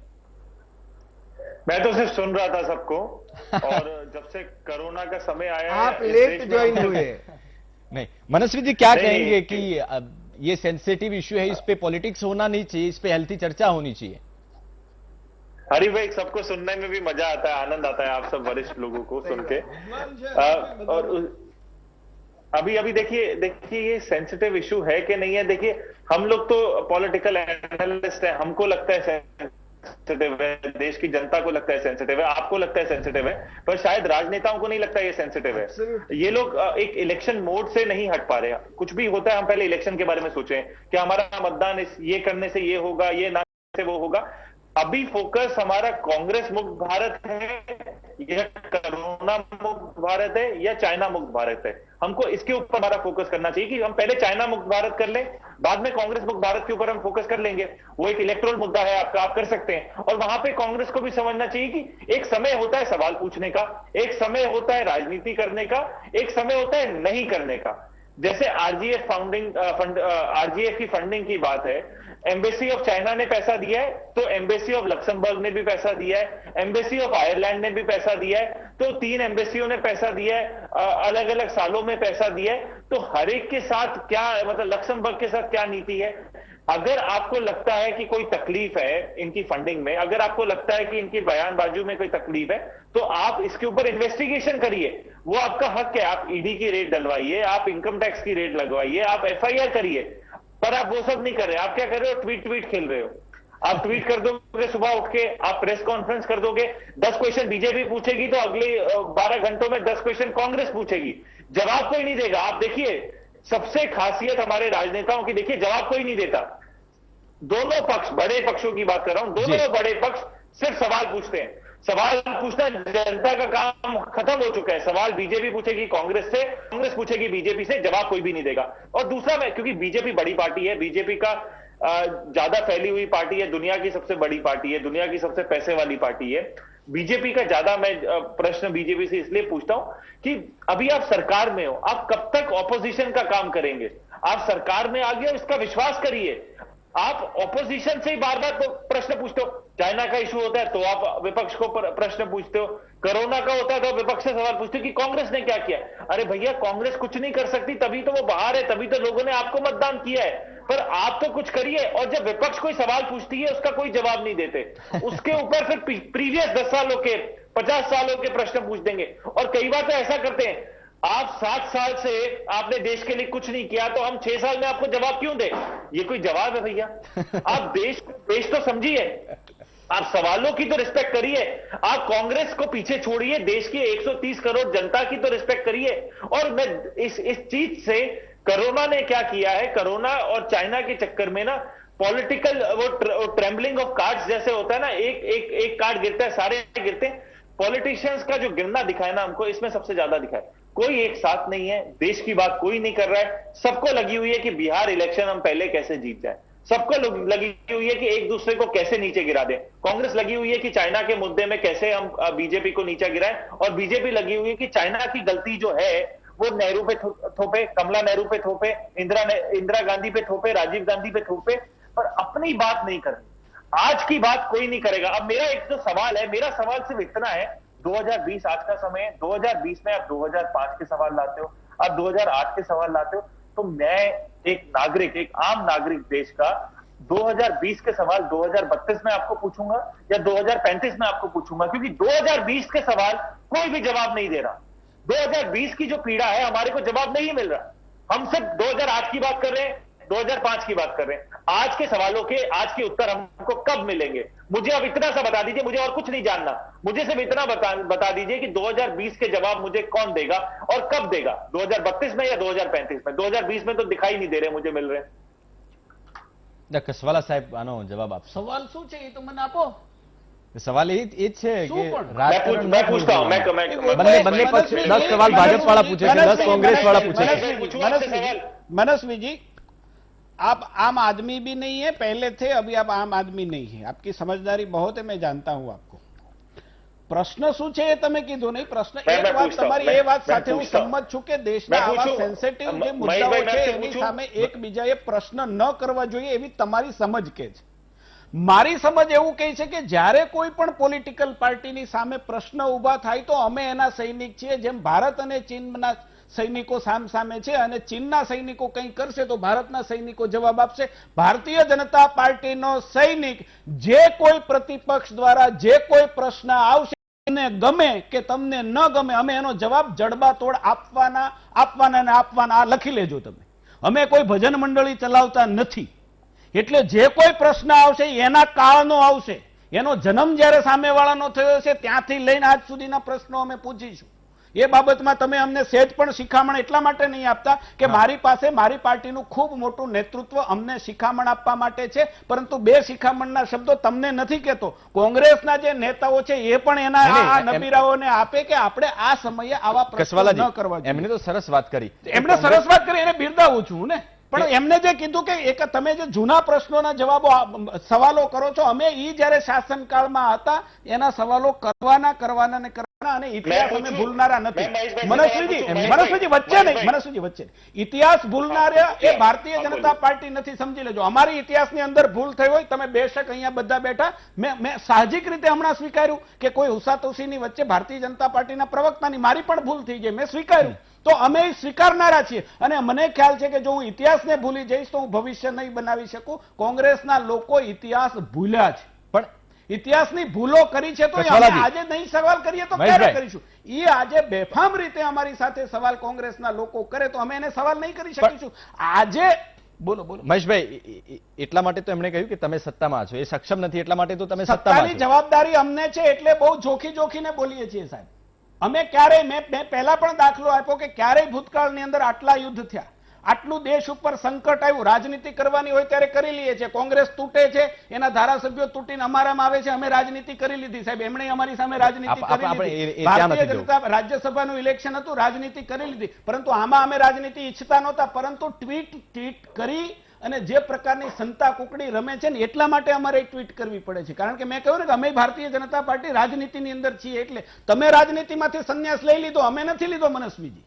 मैं तो सिर्फ सुन रहा था सबको और जब से कोरोना का समय आया है, आप लेट ज्वाइन हुए. नहीं, मनस्वी जी क्या नहीं, कहेंगे नहीं, कि ये सेंसिटिव इश्यू है, इस पे पॉलिटिक्स होना नहीं चाहिए, इस पे हेल्थी चर्चा होनी चाहिए. हरी भाई, सबको सुनने में भी मजा आता है, आनंद आता है आप सब वरिष्ठ लोगों को सुन के। और अभी अभी देखिए देखिए ये सेंसिटिव इशू है कि नहीं है। देखिए हम लोग तो पॉलिटिकल एनालिस्ट हैं, हमको लगता है सेंसिटिव है, देश की जनता को लगता है सेंसिटिव है, आपको लगता है सेंसिटिव है, पर शायद राजनेताओं को नहीं लगता ये सेंसिटिव है। ये लोग एक इलेक्शन मोड से नहीं हट पा रहे। कुछ भी होता है हम पहले इलेक्शन के बारे में सोचें कि हमारा मतदान ये करने से ये होगा, ये ना से वो होगा। अभी फोकस हमारा कांग्रेस मुक्त भारत है या कोरोना मुक्त भारत है या चाइना मुक्त भारत है। हमको इसके ऊपर हमारा फोकस करना चाहिए कि हम पहले चाइना मुक्त भारत कर लें, बाद में कांग्रेस मुक्त भारत के ऊपर हम फोकस कर लेंगे। वो एक इलेक्टोरल मुद्दा है आपका, आप कर सकते हैं। और वहां पे कांग्रेस को भी समझना चाहिए कि एक समय होता है सवाल पूछने का, एक समय होता है राजनीति करने का, एक समय होता है नहीं करने का। जैसे आरजीएफ की फंडिंग की बात है, एम्बेसी ऑफ चाइना ने पैसा दिया है तो एम्बेसी ऑफ लक्समबर्ग ने भी पैसा दिया है, एम्बेसी ऑफ आयरलैंड ने भी पैसा दिया है, तो 3 एम्बेसियों ने पैसा दिया है, अलग अलग सालों में पैसा दिया है। तो हर एक के साथ क्या मतलब लक्समबर्ग के साथ क्या नीति है। अगर आपको लगता है कि कोई तकलीफ है इनकी फंडिंग में, अगर आपको लगता है कि इनकी बयानबाजी में कोई तकलीफ है, तो आप इसके ऊपर इन्वेस्टिगेशन करिए, वो आपका हक है। आप ईडी की रेड डलवाइए, आप इनकम टैक्स की रेड लगवाइए, आप एफआईआर करिए, पर आप वो सब नहीं कर रहे। आप क्या कर रहे हो? ट्वीट खेल रहे हो। आप ट्वीट कर दोगे सुबह उठ के, आप प्रेस कॉन्फ्रेंस कर दोगे, 10 क्वेश्चन बीजेपी पूछेगी तो अगले 12 घंटों में 10 क्वेश्चन कांग्रेस पूछेगी, जवाब कोई नहीं देगा। आप देखिए सबसे खासियत हमारे राजनेताओं की, देखिए जवाब कोई नहीं देता। दोनों पक्ष, बड़े पक्षों की बात कर रहा हूं, दोनों बड़े पक्ष सिर्फ सवाल पूछते हैं। सवाल पूछना जनता का काम खत्म हो चुका है। सवाल बीजेपी पूछेगी कांग्रेस से, कांग्रेस पूछेगी बीजेपी से, जवाब कोई भी नहीं देगा। और दूसरा, मैं क्योंकि बीजेपी बड़ी पार्टी है, बीजेपी का ज्यादा फैली हुई पार्टी है, दुनिया की सबसे बड़ी पार्टी है, दुनिया की सबसे पैसे वाली पार्टी है, बीजेपी का ज्यादा मैं प्रश्न बीजेपी से इसलिए पूछता हूं कि अभी आप सरकार में हो, आप कब तक ऑपोजिशन का काम करेंगे? आप सरकार में आ गए हो, इसका विश्वास करिए। आप ऑपोजिशन से ही बार बार तो प्रश्न पूछते हो। चाइना का इशू होता है तो आप विपक्ष को प्रश्न पूछते हो, कोरोना का होता है तो विपक्ष से सवाल पूछते हो कि कांग्रेस ने क्या किया। अरे भैया, कांग्रेस कुछ नहीं कर सकती, तभी तो वो बाहर है, तभी तो लोगों ने आपको मतदान किया है। पर आप तो कुछ करिए। और जब विपक्ष कोई सवाल पूछती है उसका कोई जवाब नहीं देते, उसके ऊपर फिर प्रीवियस 10 सालों के 50 सालों के प्रश्न पूछ देंगे। और कई बार तो ऐसा करते हैं, आप 7 साल से आपने देश के लिए कुछ नहीं किया तो हम 6 साल में आपको जवाब क्यों दे? ये कोई जवाब है भैया? आप देश तो समझिए, आप सवालों की तो रिस्पेक्ट करिए। आप कांग्रेस को पीछे छोड़िए, देश की 130 करोड़ जनता की तो रिस्पेक्ट करिए। और मैं इस चीज से, कोरोना ने क्या किया है, कोरोना और चाइना के चक्कर में ना पॉलिटिकल वो ट्रेम्बलिंग ऑफ कार्ड्स जैसे होता है ना, एक कार्ड गिरता है सारे गिरते हैं। पॉलिटिशियंस का जो गिरना दिखाए ना हमको, इसमें सबसे ज्यादा दिखाए। कोई एक साथ नहीं है, देश की बात कोई नहीं कर रहा है। सबको लगी हुई है कि बिहार इलेक्शन हम पहले कैसे जीत जाए, सबको लगी हुई है कि एक दूसरे को कैसे नीचे गिरा दें। कांग्रेस लगी हुई है कि चाइना के मुद्दे में कैसे हम बीजेपी को नीचे गिराएं, और बीजेपी लगी हुई है कि चाइना की गलती जो है वो नेहरू पे थोपे, कमला नेहरू पे थोपे, इंदिरा गांधी पे थोपे, राजीव गांधी पे थोपे, पर अपनी बात नहीं करनी। आज की बात कोई नहीं करेगा। अब मेरा एक जो सवाल है, मेरा सवाल सिर्फ इतना है, 2020 आज का समय है, 2020 में आप 2005 के सवाल लाते हो, आप 2008 के सवाल लाते हो, तो मैं एक नागरिक, एक आम नागरिक देश का 2020 के सवाल 2032 में आपको पूछूंगा या 2035 में आपको पूछूंगा, क्योंकि 2020 के सवाल कोई भी जवाब नहीं दे रहा। 2020 की जो पीड़ा है, हमारे को जवाब नहीं मिल रहा। हम सिर्फ 2008 की बात कर रहे हैं, 2005 की बात कर रहे हैं। आज के सवालों के आज के उत्तर हमको कब मिलेंगे? मुझे अब इतना सा बता दीजिए, मुझे और कुछ नहीं जानना, मुझे सिर्फ इतना बता दीजिए कि 2020 के जवाब मुझे कौन देगा और कब देगा, 2032 में या 2035 में? 2020 में तो दिखाई नहीं दे रहे मुझे मिल रहे। કસવાલા સાહેબ આનો જવાબ આપશો? સવાલ શું છે એ તો મને આપો। સવાલ એ જ છે કે मैं पूछता हूं, બંને પક્ષ 10 સવાલ ભાજપ વાળા પૂછે છે, 10 કોંગ્રેસ वाला पूछे છે। मनस्वी जी, आप आम आदमी भी नहीं है, पहले थे, अभी आप आम आदमी नहीं है। आपकी समझदारी बहुत है, मैं जानता हूं आपको। प्रश्न શું છે એ તમે કીધું નહીં। પ્રશ્ન એક વાત તમારી એ વાત સાથે હું સંમત છું કે દેશના આવા સેન્સિટિવ જે મુદ્દાઓ છે એની સામે એકબીજાએ પ્રશ્ન ન કરવા જોઈએ, એવી તમારી સમજ કે છે। મારી સમજ એવું કહે છે કે જ્યારે કોઈ પણ પોલિટિકલ પાર્ટીની સામે પ્રશ્ન ઉભા થાય તો અમે એના સૈનિક છીએ। જેમ ભારત અને ચીનના સૈનિકો સામસામે છે અને ચીનના સૈનિકો કંઈ કરશે તો ભારતના સૈનિકો જવાબ આપશે. ભારતીય જનતા પાર્ટીનો સૈનિક જે કોઈ પ્રતિપક્ષ દ્વારા જે કોઈ પ્રશ્ન આવશે, તમને ગમે કે તમને ન ગમે, અમે એનો જવાબ જડબાતોડ આપવાના. આ લખી લેજો તમે. અમે કોઈ ભજન મંડળી ચલાવતા નથી. એટલે જે કોઈ પ્રશ્ન આવશે એના કાળનો આવશે. એનો જન્મ જ્યારે સામેવાળાનો થયો છે ત્યાંથી લઈને આજ સુધીના પ્રશ્નો અમે પૂછીશું. એ બાબતમાં તમે અમને સહેજ પણ શિખામણ એટલા માટે નહીં આપતા કે મારી પાસે મારી પાર્ટીનું ખૂબ મોટું નેતૃત્વ અમને શિખામણ આપવા માટે છે, પરંતુ બે શિખામણના શબ્દો તમને નથી કહેતો. કોંગ્રેસના જે નેતાઓ છે એ પણ એના આ નબીરાઓને આપે કે આપણે આ સમયે આવા પ્રશ્નો ન કરવા જોઈએ. એમને તો સરસ વાત કરી, એમણે સરસ વાત કરી, એને બિરદાવું છું ને. પણ એમને જે કીધું કે એક તમે જે જૂના પ્રશ્નોના જવાબો સવાલો કરો છો, અમે ઈ જયારે શાસનકાળમાં હતા એના સવાલો કરવાના અને ઇતિહાસ અમે ભૂલનારા નથી. મનસ્વીજી વચ્ચે ઇતિહાસ ભૂલનારા એ ભારતીય જનતા પાર્ટી નથી, સમજી લેજો. અમારી ઇતિહાસની અંદર ભૂલ થઈ હોય, તમે બેશક અહીંયા બધા બેઠા, મેં સાહજિક રીતે હમણાં સ્વીકાર્યું કે કોઈ હુસાતુસીની વચ્ચે ભારતીય જનતા પાર્ટીના પ્રવક્તાની મારી પણ ભૂલ થઈ ગઈ, મેં સ્વીકાર્યું. તો અમે સ્વીકારનારા છીએ અને મને ખ્યાલ છે કે જો હું ઇતિહાસને ભૂલી જઈશ તો હું ભવિષ્ય નહીં બનાવી શકું. કોંગ્રેસના લોકો ઇતિહાસ ભૂલ્યા છે, પણ ઇતિહાસની ભૂલો કરી છે તો આજે નહીં સવાલ કરીએ તો ક્યારે કરીશું? એ આજે બેફામ રીતે અમારી સાથે સવાલ કોંગ્રેસના લોકો કરે તો અમે એને સવાલ નહીં કરી શકીશું. આજે બોલો મહેશભાઈ, એટલા માટે તો એમણે કહ્યું કે તમે સત્તામાં છો, એ સક્ષમ નથી એટલા માટે તો તમે સત્તામાં છો. જવાબદારી અમને છે એટલે બહુ જોખીને બોલીએ છીએ સાહેબ. અમે ક્યારેય મેં પહેલા પણ દાખલો આપ્યો કે ક્યારેય ભૂતકાળની અંદર આટલા યુદ્ધ થયા, આટલું દેશ ઉપર સંકટ આવ્યું, રાજનીતિ કરવાની હોય ત્યારે કરી લઈએ છીએ. કોંગ્રેસ તૂટે છે, એના ધારાસભ્યો તૂટીને અમારામાં આવે છે, અમે રાજનીતિ કરી લીધી સાહેબ. એમણે અમારી સામે રાજનીતિ કરી લીધી. ભારતીય જનતા રાજ્યસભાનું ઇલેક્શન હતું, રાજનીતિ કરી લીધી, પરંતુ આમાં અમે રાજનીતિ ઈચ્છતા નહોતા. પરંતુ ટ્વીટ કરી અને જે પ્રકારની સંતા કુકડી રમે છે ને એટલા માટે અમારે ટ્વીટ કરવી પડે છે. કારણ કે મેં કહ્યું ને કે અમે ભારતીય જનતા પાર્ટી રાજનીતિની અંદર છીએ. એટલે તમે રાજનીતિમાંથી સંન્યાસ લઈ લીધો, અમે નથી લીધો. મનસ્વીજી,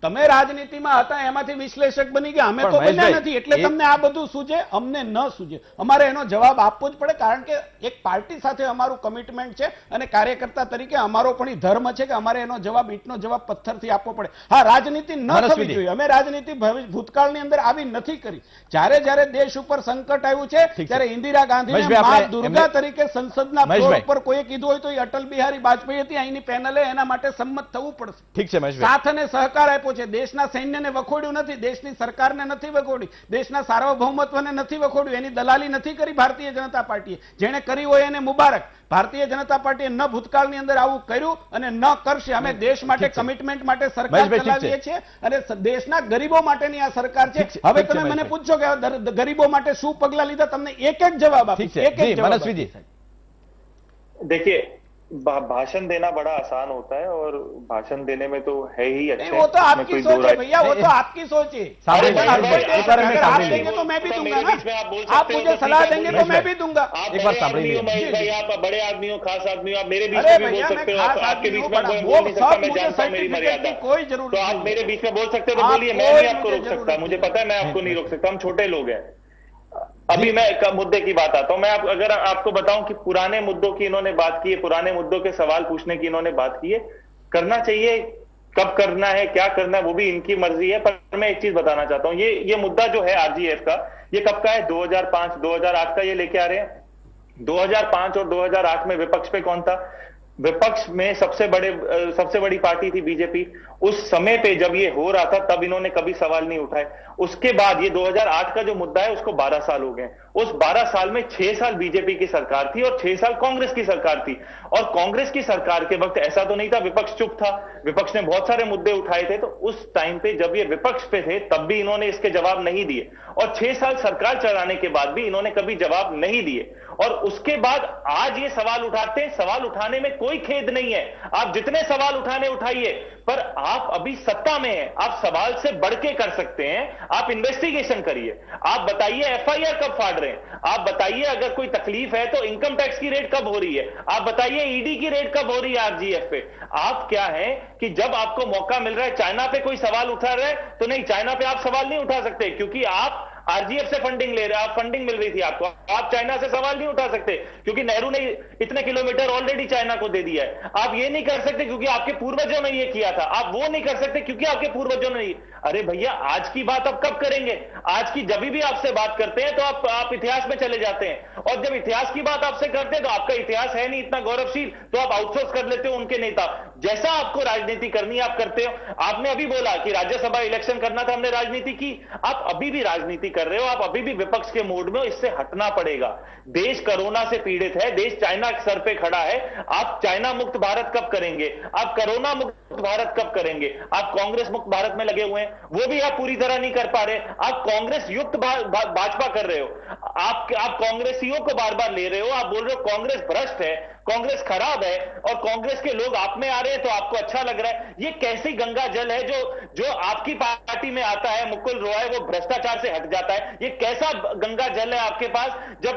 તમે રાજનીતિમાં હતા એમાંથી વિશ્લેષક બની ગયા, અમે તો બન્યા નથી. એટલે તમને આ બધું સૂજે, અમને ન સૂજે. અમારે એનો જવાબ આપવો જ પડે, કારણ કે એક પાર્ટી સાથે અમારું કમિટમેન્ટ છે અને કાર્યકર્તા તરીકે અમારો પણ ધર્મ છે કે અમારે એનો જવાબ ઈંટનો જવાબ પથ્થરથી આપવો પડે. હા, રાજનીતિ ન થવી જોઈએ. અમે રાજનીતિ ભૂતકાળની અંદર આવી નથી કરી. જ્યારે દેશ ઉપર સંકટ આવ્યું છે ત્યારે ઇન્દિરા ગાંધીને મા દુર્ગા તરીકે સંસદના ફ્લોર ઉપર કોઈ કીધું હોય તો એ અટલ બિહારી વાજપેયી હતી. અહીંની પેનલે એના માટે સંમત થવું પડશે. ઠીક છે મહેશભાઈ, સાથ અને સહકાર આપ્યો છે. દેશના સૈન્યને વખોડ્યું નથી, દેશની સરકારને નથી વખોડી, દેશના સાર્વભૌમત્વને નથી વખોડ્યું. એની દલાલી નથી કરી ભારતીય જનતા પાર્ટીએ. જેણે કરી હોય એને મુબારક. ભારતીય જનતા પાર્ટીએ ન ભૂતકાળની અંદર આવું કર્યું અને ન કરશે. અમે દેશ માટે કમિટમેન્ટ માટે સરકાર ચલાવીએ છીએ અને દેશના ગરીબો માટેની આ સરકાર છે. હવે તમે મને પૂછો કે ગરીબો માટે શું પગલા લીધા, તમને એક જવાબ આપીશ. મનસ્વીજી, देखिए, भाषण देना बड़ा आसान होता है और भाषण देने में तो है ही अच्छा। वो तो आपकी सोच है भैया, वो तो आपकी सोच है। अगर आप देंगे तो मैं भी दूंगा ना, आप मुझे सलाह देंगे तो मैं भी दूंगा। एक बार सामने भाई, आप बड़े आदमी हो, खास आदमी हो, आप मेरे बीच में भी बोल सकते हो। आपके बीच में बोल नहीं सकता, मैं जानता हूँ मेरी मर्यादा, कोई जरूरत तो आप मेरे बीच में बोल सकते हो तो बोलिए, मैं नहीं आपको रोक सकता। मुझे पता है मैं आपको नहीं रोक सकता, हम छोटे लोग हैं। अभी मैं मुद्दे की बात आता हूं। मैं अगर आपको बताऊं कि पुराने मुद्दों की इन्होंने बात की है, पुराने मुद्दों के सवाल पूछने की इन्होंने बात की है। करना चाहिए, कब करना है, क्या करना है, वो भी इनकी मर्जी है। पर मैं एक चीज बताना चाहता हूं, ये मुद्दा जो है आरजीएफ का, ये कब का है? 2005 2008 का ये लेके आ रहे हैं। 2005 और 2008 में विपक्ष पे कौन था? विपक्ष में सबसे बड़ी पार्टी थी बीजेपी। उस समय पे जब ये हो रहा था तब इन्होंने कभी सवाल नहीं उठाए। उसके बाद ये 2008 का जो मुद्दा है उसको 12 साल हो गए। उस 12 साल में 6 साल बीजेपी की सरकार थी और 6 साल कांग्रेस की सरकार थी। और कांग्रेस की सरकार के वक्त ऐसा तो नहीं था विपक्ष चुप था, विपक्ष ने बहुत सारे मुद्दे उठाए थे। तो उस टाइम पे जब ये विपक्ष पे थे तब भी इन्होंने इसके जवाब नहीं दिए, और 6 साल सरकार चलाने के बाद भी इन्होंने कभी जवाब नहीं दिए। और उसके बाद आज ये सवाल उठाते हैं। सवाल उठाने में कोई खेद नहीं है, आप जितने सवाल उठाने उठाइए, पर आप अभी सत्ता में हैं, आप सवाल से बढ़ के कर सकते हैं। आप इन्वेस्टिगेशन करिए, आप बताइए एफआईआर कब फाड़ रहे हैं, आप बताइए अगर कोई तकलीफ है तो इनकम टैक्स की रेड कब हो रही है, आप बताइए ईडी की रेड कब हो रही है आरजीएफ पे। आप क्या है कि जब आपको मौका मिल रहा है चाइना पे कोई सवाल उठा रहा है तो नहीं, चाइना पे आप सवाल नहीं उठा सकते, क्योंकि आप आरजीएफ से फंडिंग ले रहे, आप फंडिंग मिल रही थी आपको, आप चाइना से सवाल नहीं उठा सकते क्योंकि नेहरू ने इतने किलोमीटर ऑलरेडी चाइना को दे दिया है। आप ये नहीं कर सकते क्योंकि आपके पूर्वजों ने ये किया था, आप वो नहीं कर सकते क्योंकि आपके पूर्वजों ने। अरे भैया, आज की बात आप कब करेंगे? आज की जब भी आपसे बात करते हैं तो आप इतिहास में चले जाते हैं, और जब इतिहास की बात आपसे करते हैं तो आपका इतिहास है नहीं इतना गौरवशील, तो आप आउटसोर्स कर लेते हो उनके नेता। जैसा आपको राजनीति करनी है आप करते हो। आपने अभी बोला कि राज्यसभा इलेक्शन करना था, हमने राजनीति की, आप अभी भी राजनीति कर रहे हो, आप अभी भी विपक्ष के मोड में हो, इससे हटना पड़ेगा। देश कोरोना से पीड़ित है, देश चाइना के सर पे खड़ा है, आप चाइना मुक्त भारत कब करेंगे? आप कोरोना मुक्त भारत कब करेंगे? आप कांग्रेस मुक्त भारत में लगे हुए हैं, वो भी आप पूरी तरह नहीं कर पा रहे। आप कांग्रेस युक्त भाजपा कर रहे हो, आप कांग्रेसियों को बार बार ले रहे हो, आप बोल रहे हो कांग्रेस भ्रष्ट है, कांग्रेस खराब है, और कांग्रेस के लोग आप में आ रहे हैं तो आपको अच्छा लग रहा है। ये कैसी गंगा जल है जो आपकी पार्टी में आता है, मुकुल रॉय वो भ्रष्टाचार से हट जाता है? ये कैसा गंगा जल है आपके पास? जब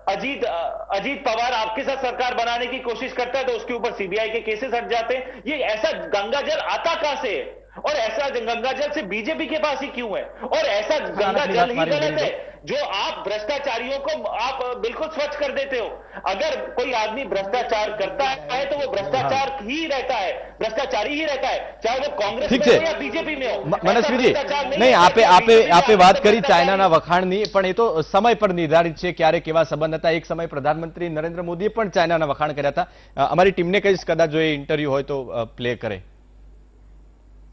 अजीत पवार आपके साथ सरकार बनाने की कोशिश करता है तो उसके ऊपर सीबीआई के केसेस हट जाते हैं। ये ऐसा गंगा जल आता कहां से है? और ऐसा गंगा जल से बीजेपी के पास ही क्यों है? और ऐसा गंगा जल ही गलत है जो आप भ्रष्टाचारियों को आप बिल्कुल स्वच्छ कर देते हो। अगर कोई आदमी भ्रष्टाचार करता है तो वो भ्रष्टाचार ही रहता है, भ्रष्टाचारी ही रहता है, चाहे वो कांग्रेस में हो या बीजेपी में हो। મનસ્વીજી, નહીં, આપે વાત કરી ચાઇનાના વખાણની, પણ એ તો સમય પર નિર્ધારિત છે ક્યારે કેવા સંબંધ હતા। એક સમય પ્રધાનમંત્રી નરેન્દ્ર મોદીએ પણ ચાઇનાના વખાણ કર્યા હતા। અમારી ટીમને કહીશ કદાચ જો એ ઇન્ટરવ્યુ હોય તો પ્લે કરે।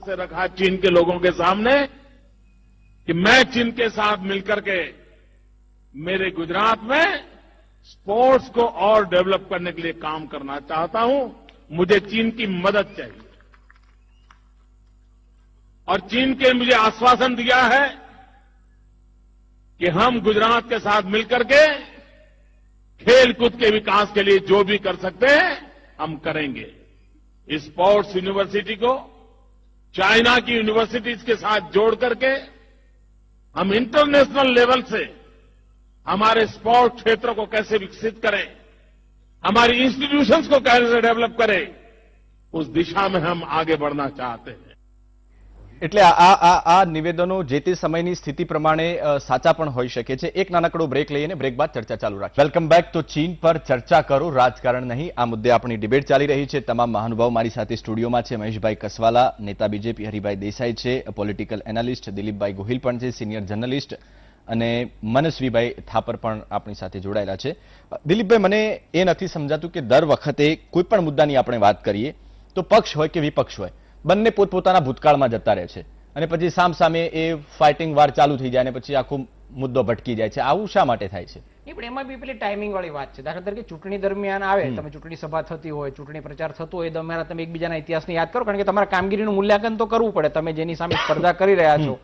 से रखा चीन के लोगों के सामने कि मैं चीन के साथ मिलकर के मेरे गुजरात में स्पोर्ट्स को और डेवलप करने के लिए काम करना चाहता हूं, मुझे चीन की मदद चाहिए। और चीन के मुझे आश्वासन दिया है कि हम गुजरात के साथ मिलकर के खेलकूद के विकास के लिए जो भी कर सकते हैं हम करेंगे। इस स्पोर्ट्स यूनिवर्सिटी को चाइना की यूनिवर्सिटीज के साथ जोड़ करके हम इंटरनेशनल लेवल से हमारे स्पोर्ट्स क्षेत्र को कैसे विकसित करें, हमारी इंस्टीट्यूशंस को कैसे डेवलप करें, उस दिशा में हम आगे बढ़ना चाहते हैं। એટલે આ નિવેદનો જે તે સમયની સ્થિતિ પ્રમાણે સાચા પણ હોઈ શકે છે। એક નાનકડો બ્રેક લઈને બ્રેક બાદ ચર્ચા ચાલુ રાખીએ। Welcome back. તો ચીન પર ચર્ચા કરો, રાજકારણ નહીં, આ મુદ્દે આપણી ડિબેટ ચાલી રહી છે। તમામ મહાનુભાવ મારી સાથે સ્ટુડિયોમાં છે। મહેશભાઈ કસવાલા, નેતા બીજેપી, હરિભાઈ દેસાઈ છે, પોલિટિકલ એનાલિસ્ટ, દિલીપભાઈ ગોહિલ પણ છે, સિનિયર જર્નલિસ્ટ, અને મનસ્વીભાઈ થાપર પણ આપણી સાથે જોડાયેલા છે। દિલીપભાઈ, મને એ નથી સમજાતું કે દર વખતે કોઈ પણ મુદ્દાની આપણે વાત કરીએ તો પક્ષ હોય કે વિપક્ષ હોય, બંને પોતપોતાના ભૂતકાળમાં જતા રહે છે અને પછી સામસામે એ ફાઇટિંગ વાર ચાલુ થઈ જાય અને પછી આખો મુદ્દો ભટકી જાય છે। આવું શા માટે થાય છે? નહીં, પણ એમાં બી પેલી ટાઈમિંગ વાળી વાત છે। દાખલા તરીકે ચૂંટણી દરમિયાન આવે, તમે ચૂંટણી સભા થતી હોય, ચૂંટણી પ્રચાર થતો હોય, દરમિયાન તમે એકબીજાના ઇતિહાસને યાદ કરો, કારણ કે તમારા કામગીરીનું મૂલ્યાંકન તો કરવું પડે। તમે જેની સામે સ્પર્ધા કરી રહ્યા છો,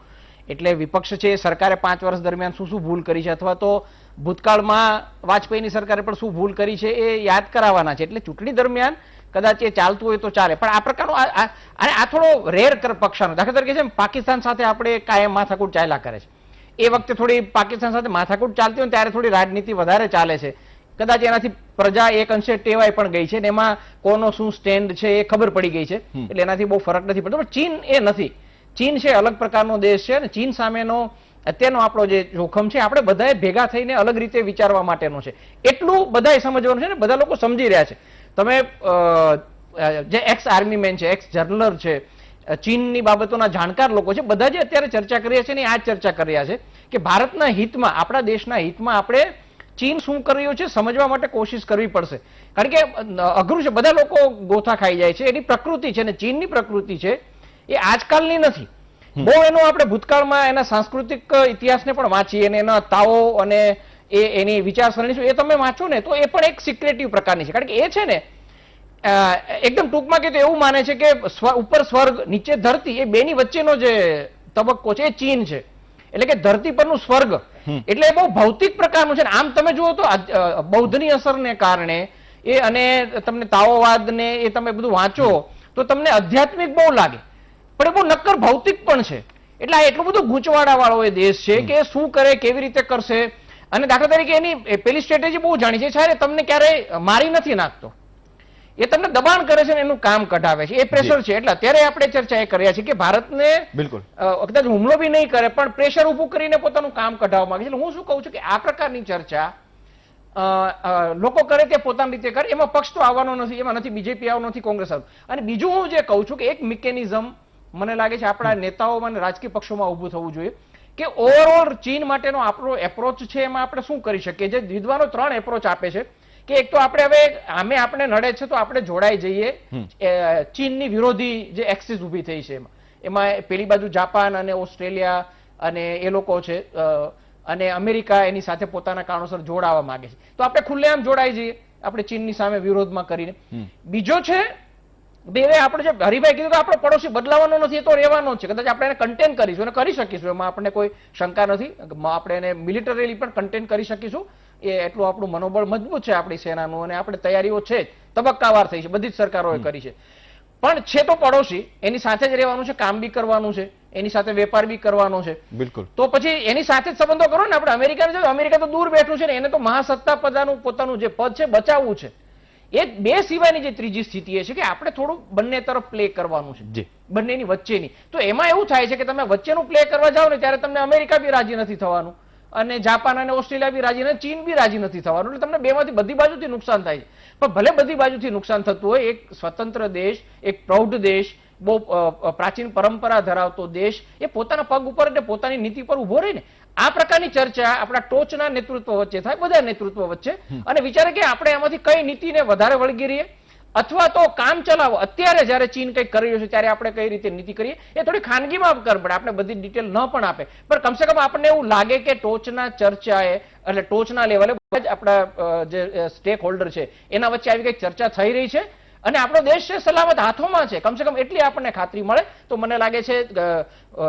એટલે વિપક્ષ છે, સરકારે 5 વર્ષ દરમિયાન શું શું ભૂલ કરી છે, અથવા તો ભૂતકાળમાં વાજપેયીની સરકારે પણ શું ભૂલ કરી છે એ યાદ કરાવવાના છે। એટલે ચૂંટણી દરમિયાન કદાચ એ ચાલતું હોય તો ચાલે, પણ આ પ્રકારનો આ થોડો રેર પક્ષાનો, દાખલા તરીકે છે પાકિસ્તાન સાથે આપણે કાયમ માથાકૂટ ચાલ્યા કરે છે। એ વખતે થોડી પાકિસ્તાન સાથે માથાકૂટ ચાલતી હોય ત્યારે થોડી રાજનીતિ વધારે ચાલે છે। કદાચ એનાથી પ્રજા એક અંશે ટેવાઈ પણ ગઈ છે ને એમાં કોનો શું સ્ટેન્ડ છે એ ખબર પડી ગઈ છે, એટલે એનાથી બહુ ફરક નથી પડતો। પણ ચીન એ નથી। ચીન છે અલગ પ્રકારનો દેશ છે, અને ચીન સામેનો અત્યારનો આપણો જે જોખમ છે આપણે બધાએ ભેગા થઈને અલગ રીતે વિચારવા માટેનો છે। એટલું બધાએ સમજવાનું છે ને, બધા લોકો સમજી રહ્યા છે। તમે જે એક્સ આર્મી મેન છે, એક્સ જર્નલર છે, ચીનની બાબતોના જાણકાર લોકો છે, બધા જે અત્યારે ચર્ચા કરી રહ્યા છે ને આ જ ચર્ચા કરી રહ્યા છે કે ભારતના હિતમાં, આપણા દેશના હિતમાં આપણે ચીન શું કરી રહ્યું છે સમજવા માટે કોશિશ કરવી પડશે। કારણ કે અઘરું છે, બધા લોકો ગોથા ખાઈ જાય છે, એની પ્રકૃતિ છે, અને ચીનની પ્રકૃતિ છે એ આજકાલની નથી। બહુ એનો આપણે ભૂતકાળમાં એના સાંસ્કૃતિક ઇતિહાસને પણ વાંચીએ અને એના તાવો અને એની વિચારસરણી શું એ તમે વાંચો ને તો એ પણ એક સિક્રેટિવ પ્રકારની છે। કારણ કે એ છે ને એકદમ ટૂંકમાં કે તો એવું માને છે કે ઉપર સ્વર્ગ નીચે ધરતી એ બેની વચ્ચેનો જે તબક્કો છે એ ચીન છે। એટલે કે ધરતી પરનું સ્વર્ગ, એટલે એ બહુ ભૌતિક પ્રકારનું છે। આમ તમે જુઓ તો બૌદ્ધની અસરને કારણે એ, અને તમને તાઓવાદ ને એ તમે બધું વાંચો તો તમને આધ્યાત્મિક બહુ લાગે, પણ એ બહુ નક્કર ભૌતિક પણ છે। એટલે આ એટલું બધું ગૂંચવાડા વાળો એ દેશ છે કે શું કરે, કેવી રીતે કરશે। અને દાખલા તરીકે એની પેલી સ્ટ્રેટેજી બહુ જાણી છે, સાહેબ તમને ક્યારેય મારી નથી નાખતો, એ તમને દબાણ કરે છે ને એનું કામ કઢાવે છે, એ પ્રેશર છે. એટલે અત્યારે આપણે ચર્ચા એ કર્યા છે કે ભારતને બિલકુલ કદાચ હુમલો બી નહીં કરે પણ પ્રેશર ઉભું કરીને પોતાનું કામ કઢાવવા માંગે છે. એટલે હું શું કહું છું કે આ પ્રકારની ચર્ચા લોકો કરે તે પોતાની રીતે કરે, એમાં પક્ષ તો આવવાનો નથી, એમાં નથી બીજેપી આવવાનો નથી, કોંગ્રેસ આવવાનું. અને બીજું હું જે કહું છું કે એક મિકેનિઝમ મને લાગે છે આપણા નેતાઓમાં અને રાજકીય પક્ષોમાં ઊભું થવું જોઈએ કે ઓવરઓલ ચીન માટેનો આપણો એપ્રોચ છે એમાં આપણે શું કરી શકીએ. જે વિદ્વાનો 3 એપ્રોચ આપે છે કે એક તો આપણે હવે આપણે નડે છે તો આપણે જોડાઈ જઈએ ચીનની વિરોધી જે એક્સિસ ઊભી થઈ છે એમાં પેલી બાજુ જાપાન અને ઓસ્ટ્રેલિયા અને એ લોકો છે અને અમેરિકા એની સાથે પોતાના કારણોસર જોડાવા માંગે છે, તો આપણે ખુલ્લેઆમ જોડાઈ જઈએ આપણે ચીનની સામે વિરોધમાં કરીને. બીજો છે આપણે જે હરિભાઈ કીધું કે આપણો પડોશી બદલાવાનો નથી, એ તો રહેવાનો છે. કદાચ આપણે એને કન્ટેન કરીશું અને કરી શકીશું, એમાં આપણને કોઈ શંકા નથી. આપણે એને મિલિટરીલી પણ કન્ટેન કરી શકીશું, એ એટલું આપણું મનોબળ મજબૂત છે આપણી સેનાનું, અને આપણે તૈયારીઓ છે જ, તબક્કાવાર થઈ છે, બધી જ સરકારોએ કરી છે. પણ છે તો પડોશી, એની સાથે જ રહેવાનું છે, કામ બી કરવાનું છે, એની સાથે વેપાર બી કરવાનો છે. બિલકુલ. તો પછી એની સાથે જ સંબંધો કરો ને. આપણે અમેરિકા તો દૂર બેઠું છે ને, એને તો મહાસત્તા પોતાનું જે પદ છે બચાવવું છે. એ બે સિવાયની જે ત્રીજી સ્થિતિ એ છે કે આપણે થોડું બંને તરફ પ્લે કરવાનું છે, બંનેની વચ્ચેની. તો એમાં એવું થાય છે કે તમે વચ્ચેનું પ્લે કરવા જાઓ ને ત્યારે તમને અમેરિકા બી રાજી નથી થવાનું, અને જાપાન અને ઓસ્ટ્રેલિયા બી રાજી નથી, ચીન બી રાજી નથી થવાનું. એટલે તમને બેમાંથી બધી બાજુથી નુકસાન થાય છે. પણ ભલે બધી બાજુથી નુકસાન થતું હોય, એક સ્વતંત્ર દેશ, એક પ્રૌઢ દેશ, બહુ પ્રાચીન પરંપરા ધરાવતો દેશ, એ પોતાના પગ ઉપર એટલે પોતાની નીતિ પર ઉભો રહે ને, આ પ્રકારની ચર્ચા આપણા ટોચના નેતૃત્વ વચ્ચે થાય, બધા નેતૃત્વ વચ્ચે, અને વિચારે કે આપણે એમાંથી કઈ નીતિને વધારે વળગી રહીએ અથવા તો કામ ચલાવો. અત્યારે જયારે ચીન કંઈક કરી રહ્યો છે ત્યારે આપણે કઈ રીતે નીતિ કરીએ એ થોડી ખાનગીમાં કરવી પડે. આપણે બધી ડિટેલ ન પણ આપે, પણ કમસે કમ આપણને એવું લાગે કે ટોચના ચર્ચાએ એટલે ટોચના લેવલે આપણા જે સ્ટેક હોલ્ડર છે એના વચ્ચે આવી કઈક ચર્ચા થઈ રહી છે અને આપણો દેશ છે સલામત હાથોમાં છે. કમસે કમ એટલી આપણને ખાતરી મળે તો મને લાગે છે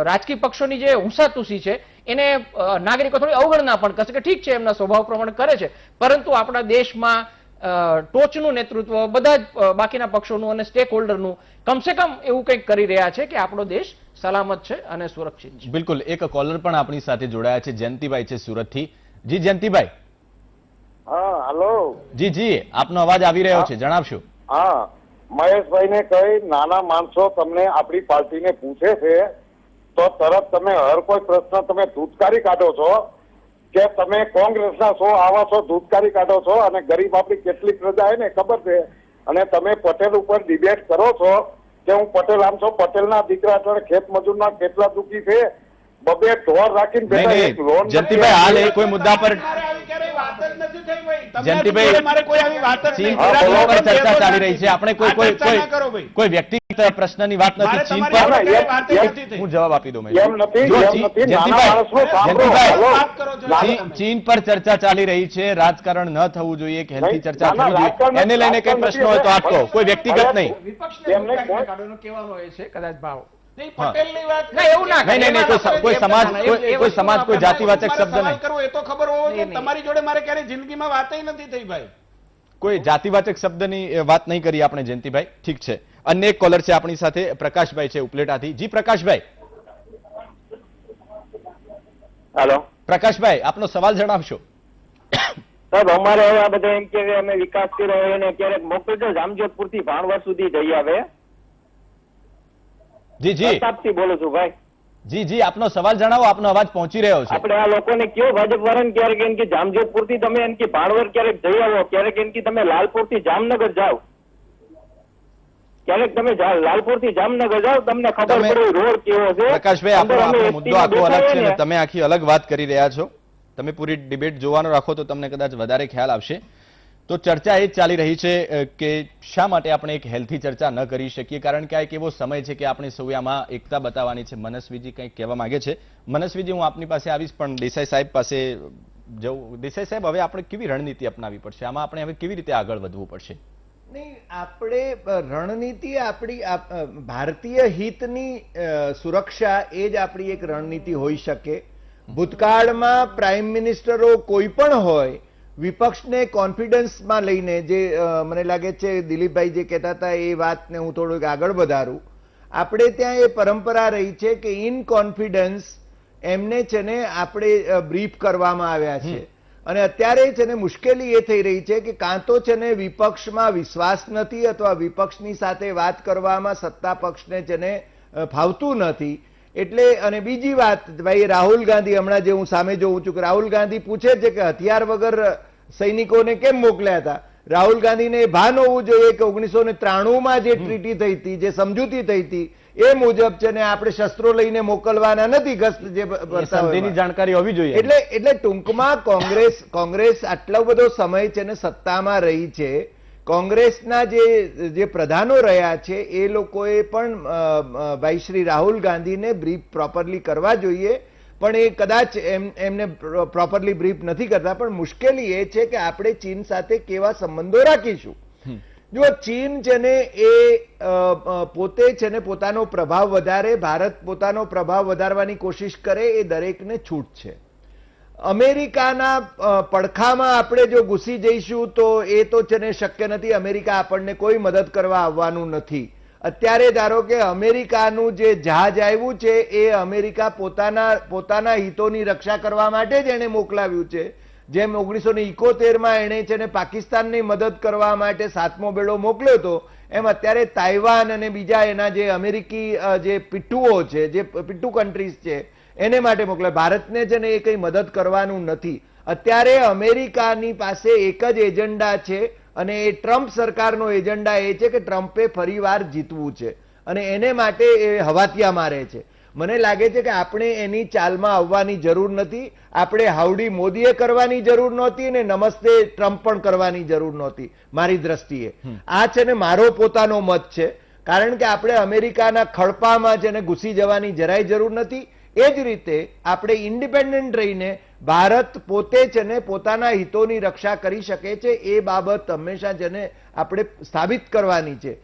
રાજકીય પક્ષોની જે હુંસાતુસી છે એને નાગરિકો થોડી અવગણના પણ કરશે કે ઠીક છે એમના સ્વભાવ પ્રમાણે કરે છે, પરંતુ આપણા દેશમાં ટોચનું નેતૃત્વ બધા જ બાકીના પક્ષોનું અને સ્ટેક હોલ્ડરનું કમસે કમ એવું કંઈક કરી રહ્યા છે કે આપણો દેશ સલામત છે અને સુરક્ષિત છે. બિલકુલ. એક કોલર પણ આપણી સાથે જોડાયા છે, જયંતિભાઈ છે સુરતથી. જી જયંતિભાઈ. હા હેલો. જી આપનો અવાજ આવી રહ્યો છે, જણાવશો. હા, મહેશભાઈને કઈ નાના માણસો તમને આપણી પાર્ટીને પૂછે છે તો તરત તમે હર કોઈ પ્રશ્ન તમે ધૂતકારી કાઢો છો કે તમે કોંગ્રેસના છો, આવા છો, ધૂતકારી કાઢો છો, અને ગરીબ આપણી કેટલી પ્રજા છે ને ખબર છે, અને તમે પટેલ ઉપર ડિબેટ કરો છો કે હું પટેલ આમ છો, પટેલના દીકરા અત્યારે ખેત મજૂરના કેટલા દુઃખી છે, બબે ઢોર રાખીને બેઠા, એક લોન. જયંતિભાઈ હાલ એ કોઈ મુદ્દા પર ચર્ચા ચાલી રહી છે, આપણે કોઈ વ્યક્તિગત પ્રશ્નની વાત નથી. ચીન પર હું જવાબ આપી દઉં. ચીન પર ચર્ચા ચાલી રહી છે, રાજકારણ ન થવું જોઈએ, એક હેલ્થી ચર્ચા થવી જોઈએ, એને લઈને કઈ પ્રશ્ન હોય તો આપ કહો, કોઈ વ્યક્તિગત નહીં. કદાચ ભાવ કોઈ સમાજ કોઈ જાતિવાચક શબ્દ નહીં. એ તો ખબર હોવો જોઈએ. તમારી જોડે મારે ક્યારે જિંદગીમાં વાત નથી થઈ ભાઈ. કોઈ જાતિવાચક શબ્દની વાત નહીં કરી આપણે જયંતિભાઈ. ઠીક છે. અન્ય એક કોલર છે આપણી સાથે, પ્રકાશભાઈ છે ઉપલેટાથી. જી પ્રકાશભાઈ. હેલો પ્રકાશભાઈ, આપનો સવાલ જણાવશો. સાહેબ, અમારે હવે આ બધા એમ કે અમે વિકાસ કર્યો એને ક્યારેક મોકલજો, જામજોધપુર થી ભાણવર સુધી જઈ આવે. જી પ્રતાપથી બોલું છું ભાઈ. જી આપનો સવાલ જણાવો, આપનો અવાજ પહોંચી રહ્યો છે. આપણે આ લોકોને કયો ભાજપ વાળાને ક્યારેક એમ કે જામજોધપુર થી તમે એમ કે ભાણવર ક્યારેક જઈ આવો, ક્યારેક એમ કે તમે લાલપુર થી જામનગર જાઓ, ક્યારેક તમે લાલપુર થી જામનગર જાઓ, તમને ખબર પડે રોડ કેવો છે. પ્રકાશભાઈ, આપણો મુદ્દો આખો અલગ છે અને તમે આખી અલગ વાત કરી રહ્યા છો. તમે પૂરી ડિબેટ જોવાનો રાખો તો તમને કદાચ વધારે ખ્યાલ આવશે. તો ચર્ચા એ જ ચાલી રહી છે કે શા માટે આપણે એક હેલ્થી ચર્ચા ન કરી શકીએ, કારણ કે આ એક એવો સમય છે કે આપણે સૌએ આમાં એકતા બતાવવાની છે. મનસ્વીજી કંઈક કહેવા માંગે છે. મનસ્વીજી, હું આપની પાસે આવીશ, પણ દેસાઈ સાહેબ પાસે જવું. દેસાઈ સાહેબ, હવે આપણે કેવી રણનીતિ અપનાવવી પડશે? આમાં આપણે હવે કેવી રીતે આગળ વધવું પડશે? નહીં, આપણે રણનીતિ આપણી ભારતીય હિતની સુરક્ષા એ જ આપણી એક રણનીતિ હોઈ શકે. ભૂતકાળમાં પ્રાઇમ મિનિસ્ટરો કોઈ પણ હોય, વિપક્ષને કોન્ફિડન્સમાં લઈને, જે મને લાગે છે દિલીપભાઈ જે કહેતા હતા એ વાતને હું થોડુંક આગળ વધારું. આપણે ત્યાં એ પરંપરા રહી છે કે ઇન કોન્ફિડન્સ એમને છે ને આપણે બ્રીફ કરવામાં આવ્યા છે. અને અત્યારે છે ને મુશ્કેલી એ થઈ રહી છે કે કાં તો છે ને વિપક્ષમાં વિશ્વાસ નથી અથવા વિપક્ષની સાથે વાત કરવામાં સત્તા પક્ષને છે ને ફાવતું નથી. એટલે અને બીજી વાત ભાઈ રાહુલ ગાંધી, હમણાં જે હું સામે જોઉં છું કે રાહુલ ગાંધી પૂછે છે કે હથિયાર વગર સૈનિકોને કેમ મોકલ્યા હતા. રાહુલ ગાંધીને ભાન હોવું જોઈએ કે 1993માં જે ટ્રીટી થઈ હતી, જે સમજૂતી થઈ હતી એ મુજબ છે ને આપણે શસ્ત્રો લઈને મોકલવાના નથી. ગસ્ત જે સંધિની જાણકારી હોવી જોઈએ. એટલે ટૂંકમાં કોંગ્રેસ આટલો બધો સમય છે ને સત્તામાં રહી છે. કોંગ્રેસના જે પ્રધાનો રહ્યા છે એ લોકોએ પણ ભાઈ શ્રી રાહુલ ગાંધીને બ્રીફ પ્રોપરલી કરવા જોઈએ, પણ એ કદાચ એમને પ્રોપરલી બ્રીફ નથી કરતા. પણ મુશ્કેલી એ છે કે આપણે ચીન સાથે કેવા સંબંધો રાખીશું. જો ચીન છે ને એ પોતે છે ને પોતાનો પ્રભાવ વધારે, ભારત પોતાનો પ્રભાવ વધારવાની કોશિશ કરે, એ દરેકને છૂટ છે. અમેરિકાના પડખામાં આપણે જો ઘૂસી જઈશું તો એ તો છે ને શક્ય નથી. અમેરિકા આપણને કોઈ મદદ કરવા આવવાનું નથી. અત્યારે ધારો કે અમેરિકાનું જે જહાજ આવ્યું છે એ અમેરિકા પોતાના હિતોની રક્ષા કરવા માટે જ એને મોકલાવ્યું છે. જેમ 1971માં એણે છે ને પાકિસ્તાનની મદદ કરવા માટે 7મો બેડો મોકલ્યો હતો, એમ અત્યારે તાઇવાન અને બીજા એના જે અમેરિકી જે પિટ્ટુઓ છે, જે પિટ્ટુ કન્ટ્રીઝ છે, એને માટે મોકલે. ભારતને છે ને એ કંઈ મદદ કરવાનું નથી. અત્યારે અમેરિકાની પાસે એક જ એજન્ડા છે અને એ ટ્રમ્પ સરકારનો એજન્ડા એ છે કે ટ્રમ્પે ફરીવાર જીતવું છે અને એને માટે એ હવાતિયા મારે છે. મને લાગે છે કે આપણે એની ચાલમાં આવવાની જરૂર નથી. આપણે હાઉડી મોદીએ કરવાની જરૂર નહોતી ને નમસ્તે ટ્રમ્પ પણ કરવાની જરૂર નહોતી મારી દ્રષ્ટિએ. આ છે ને મારો પોતાનો મત છે. કારણ કે આપણે અમેરિકાના ખળપામાં છે ને ઘૂસી જવાની જરાય જરૂર નથી. એ જ રીતે આપણે ઇન્ડિપેન્ડન્ટ રહીને ભારત પોતે છે ને પોતાના હિતોની રક્ષા કરી શકે છે એ બાબત હંમેશા છે ને આપણે સાબિત કરવાની છે.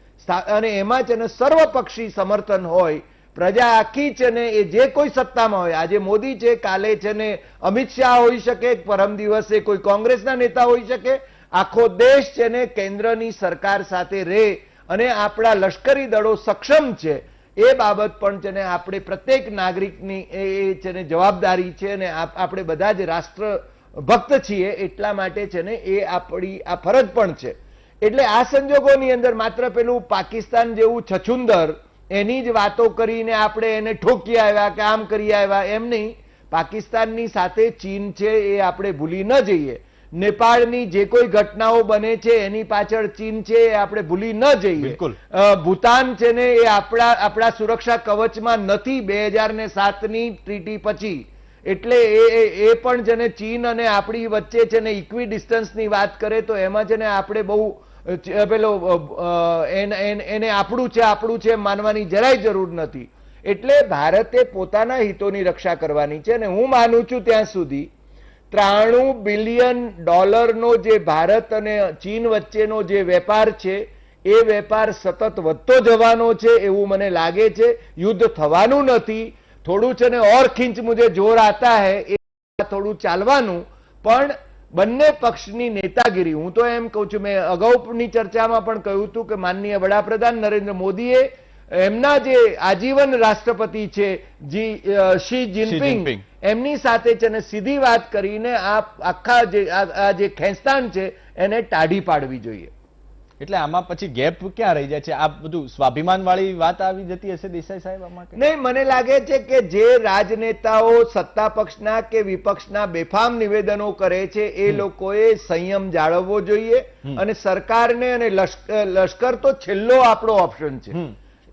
અને એમાં છે ને સર્વપક્ષી સમર્થન હોય. પ્રજા આખી છે ને એ જે કોઈ સત્તામાં હોય, આજે મોદી છે, કાલે છે ને અમિત શાહ હોઈ શકે, પરમ દિવસે કોઈ કોંગ્રેસના નેતા હોઈ શકે. આખો દેશ છે ને કેન્દ્રની સરકાર સાથે રહે અને આપણા લશ્કરી દળો સક્ષમ છે એ બાબત પણ છે ને આપણે પ્રત્યેક નાગરિકની એ છે ને જવાબદારી છે અને આપણે બધા જ રાષ્ટ્ર ભક્ત છીએ એટલા માટે છે ને એ આપણી આ ફરજ પણ છે. એટલે આ સંજોગોની અંદર માત્ર પેલું પાકિસ્તાન જેવું છછુંદર એની જ વાતો કરીને આપણે એને ઠોકી આવ્યા કે આમ કરી આવ્યા એમ નહીં. પાકિસ્તાનની સાથે ચીન છે એ આપણે ભૂલી ન જઈએ. નેપાળની જે કોઈ ઘટનાઓ બને છે એની પાછળ ચીન છે એ આપણે ભૂલી ન જઈએ. ભૂતાન છે ને એ આપણા સુરક્ષા કવચમાં નથી 2007ની ટ્રીટી પછી. એટલે એ પણ છે ને ચીન અને આપણી વચ્ચે છે ને ઇક્વી ડિસ્ટન્સની વાત કરે તો એમાં છે ને આપણે બહુ પેલો એને આપણું છે માનવાની જરાય જરૂર નથી. એટલે ભારતે પોતાના હિતોની રક્ષા કરવાની છે અને હું માનું છું ત્યાં સુધી $93 બિલિયન જે ભારત અને ચીન વચ્ચેનો જે વેપાર છે એ વેપાર સતત વધતો જવાનો છે એવું મને લાગે છે. યુદ્ધ થવાનું નથી. થોડું છે ને ઓર ખીંચ મુજે જોર આતા હૈ એ થોડું ચાલવાનું. પણ બંને પક્ષની નેતાગીરી, હું તો એમ કહું છું, મેં અગાઉની ચર્ચામાં પણ કહ્યું હતું કે માનનીય વડાપ્રધાન નરેન્દ્ર મોદીએ એમના જે આજીવન રાષ્ટ્રપતિ છે શી જિનપિંગ એમની સાથે છે ને સીધી વાત કરીને આ જે ખેંચતાણ છે એને ટાઢી પાડવી જોઈએ. એટલે આમાં પછી ગેપ ક્યાં રહી જાય છે? આ બધું સ્વાભિમાન વાળી વાત આવી જતી હશે દેસાઈ સાહેબ આમાં? નહીં, મને લાગે છે કે જે રાજનેતાઓ સત્તા પક્ષના કે વિપક્ષના બેફામ નિવેદનો કરે છે એ લોકોએ સંયમ જાળવવો જોઈએ અને સરકારને અને લશ્કર તો છેલ્લો આપણો ઓપ્શન છે.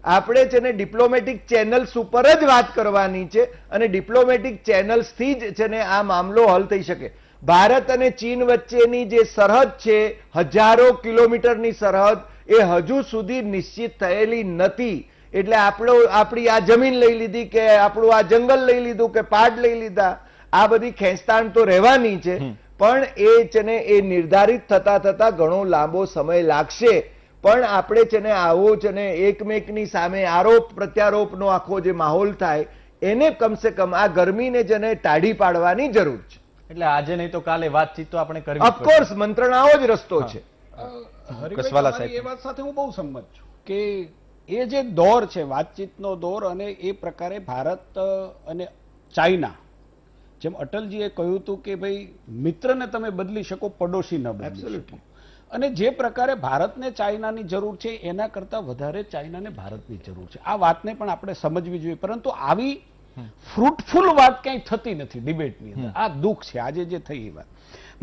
આપણે છે ને ડિપ્લોમેટિક ચેનલ્સ ઉપર જ વાત કરવાની છે અને ડિપ્લોમેટિક ચેનલ્સથી જ છે ને આ મામલો હલ થઈ શકે. ભારત અને ચીન વચ્ચેની જે સરહદ છે, હજારો કિલોમીટરની સરહદ, એ હજુ સુધી નિશ્ચિત થયેલી નથી. એટલે આપણી આ જમીન લઈ લીધી કે આપણું આ જંગલ લઈ લીધું કે પહાડ લઈ લીધા, આ બધી ખેંચતાણ તો રહેવાની છે. પણ એ છે ને એ નિર્ધારિત થતા ઘણો લાંબો સમય લાગશે. પણ આપણે છે ને આવો છે ને એકમેકની સામે આરોપ પ્રત્યારોપનો આખો જે માહોલ થાય એને કમસે કમ આ ગરમીને છે ને ટાઢી પાડવાની જરૂર છે. એટલે આજે નહીં તો કાલે વાતચીત તો આપણે કરવી. ઓફકોર્સ મંત્રણાઓ જ રસ્તો છે. કસવાલા સાહેબ, એ વાત સાથે હું બહુ સંમત છું કે એ જે દોર છે વાતચીતનો દોર, અને એ પ્રકારે ભારત અને ચાઇના જેમ અટલજીએ કહ્યું હતું કે ભાઈ મિત્રને તમે બદલી શકો, પડોશી ન બદલી શકો. અને જે પ્રકારે ભારતને ચાઇનાની જરૂર છે એના કરતા વધારે ચાઇનાને ભારતની જરૂર છે. આ વાતને પણ આપણે સમજવી જોઈએ. પરંતુ આવી ફ્રૂટફુલ વાત ક્યાંય થતી નથી ડિબેટની અંદર. આ દુઃખ છે આજે જે થઈ એ વાત.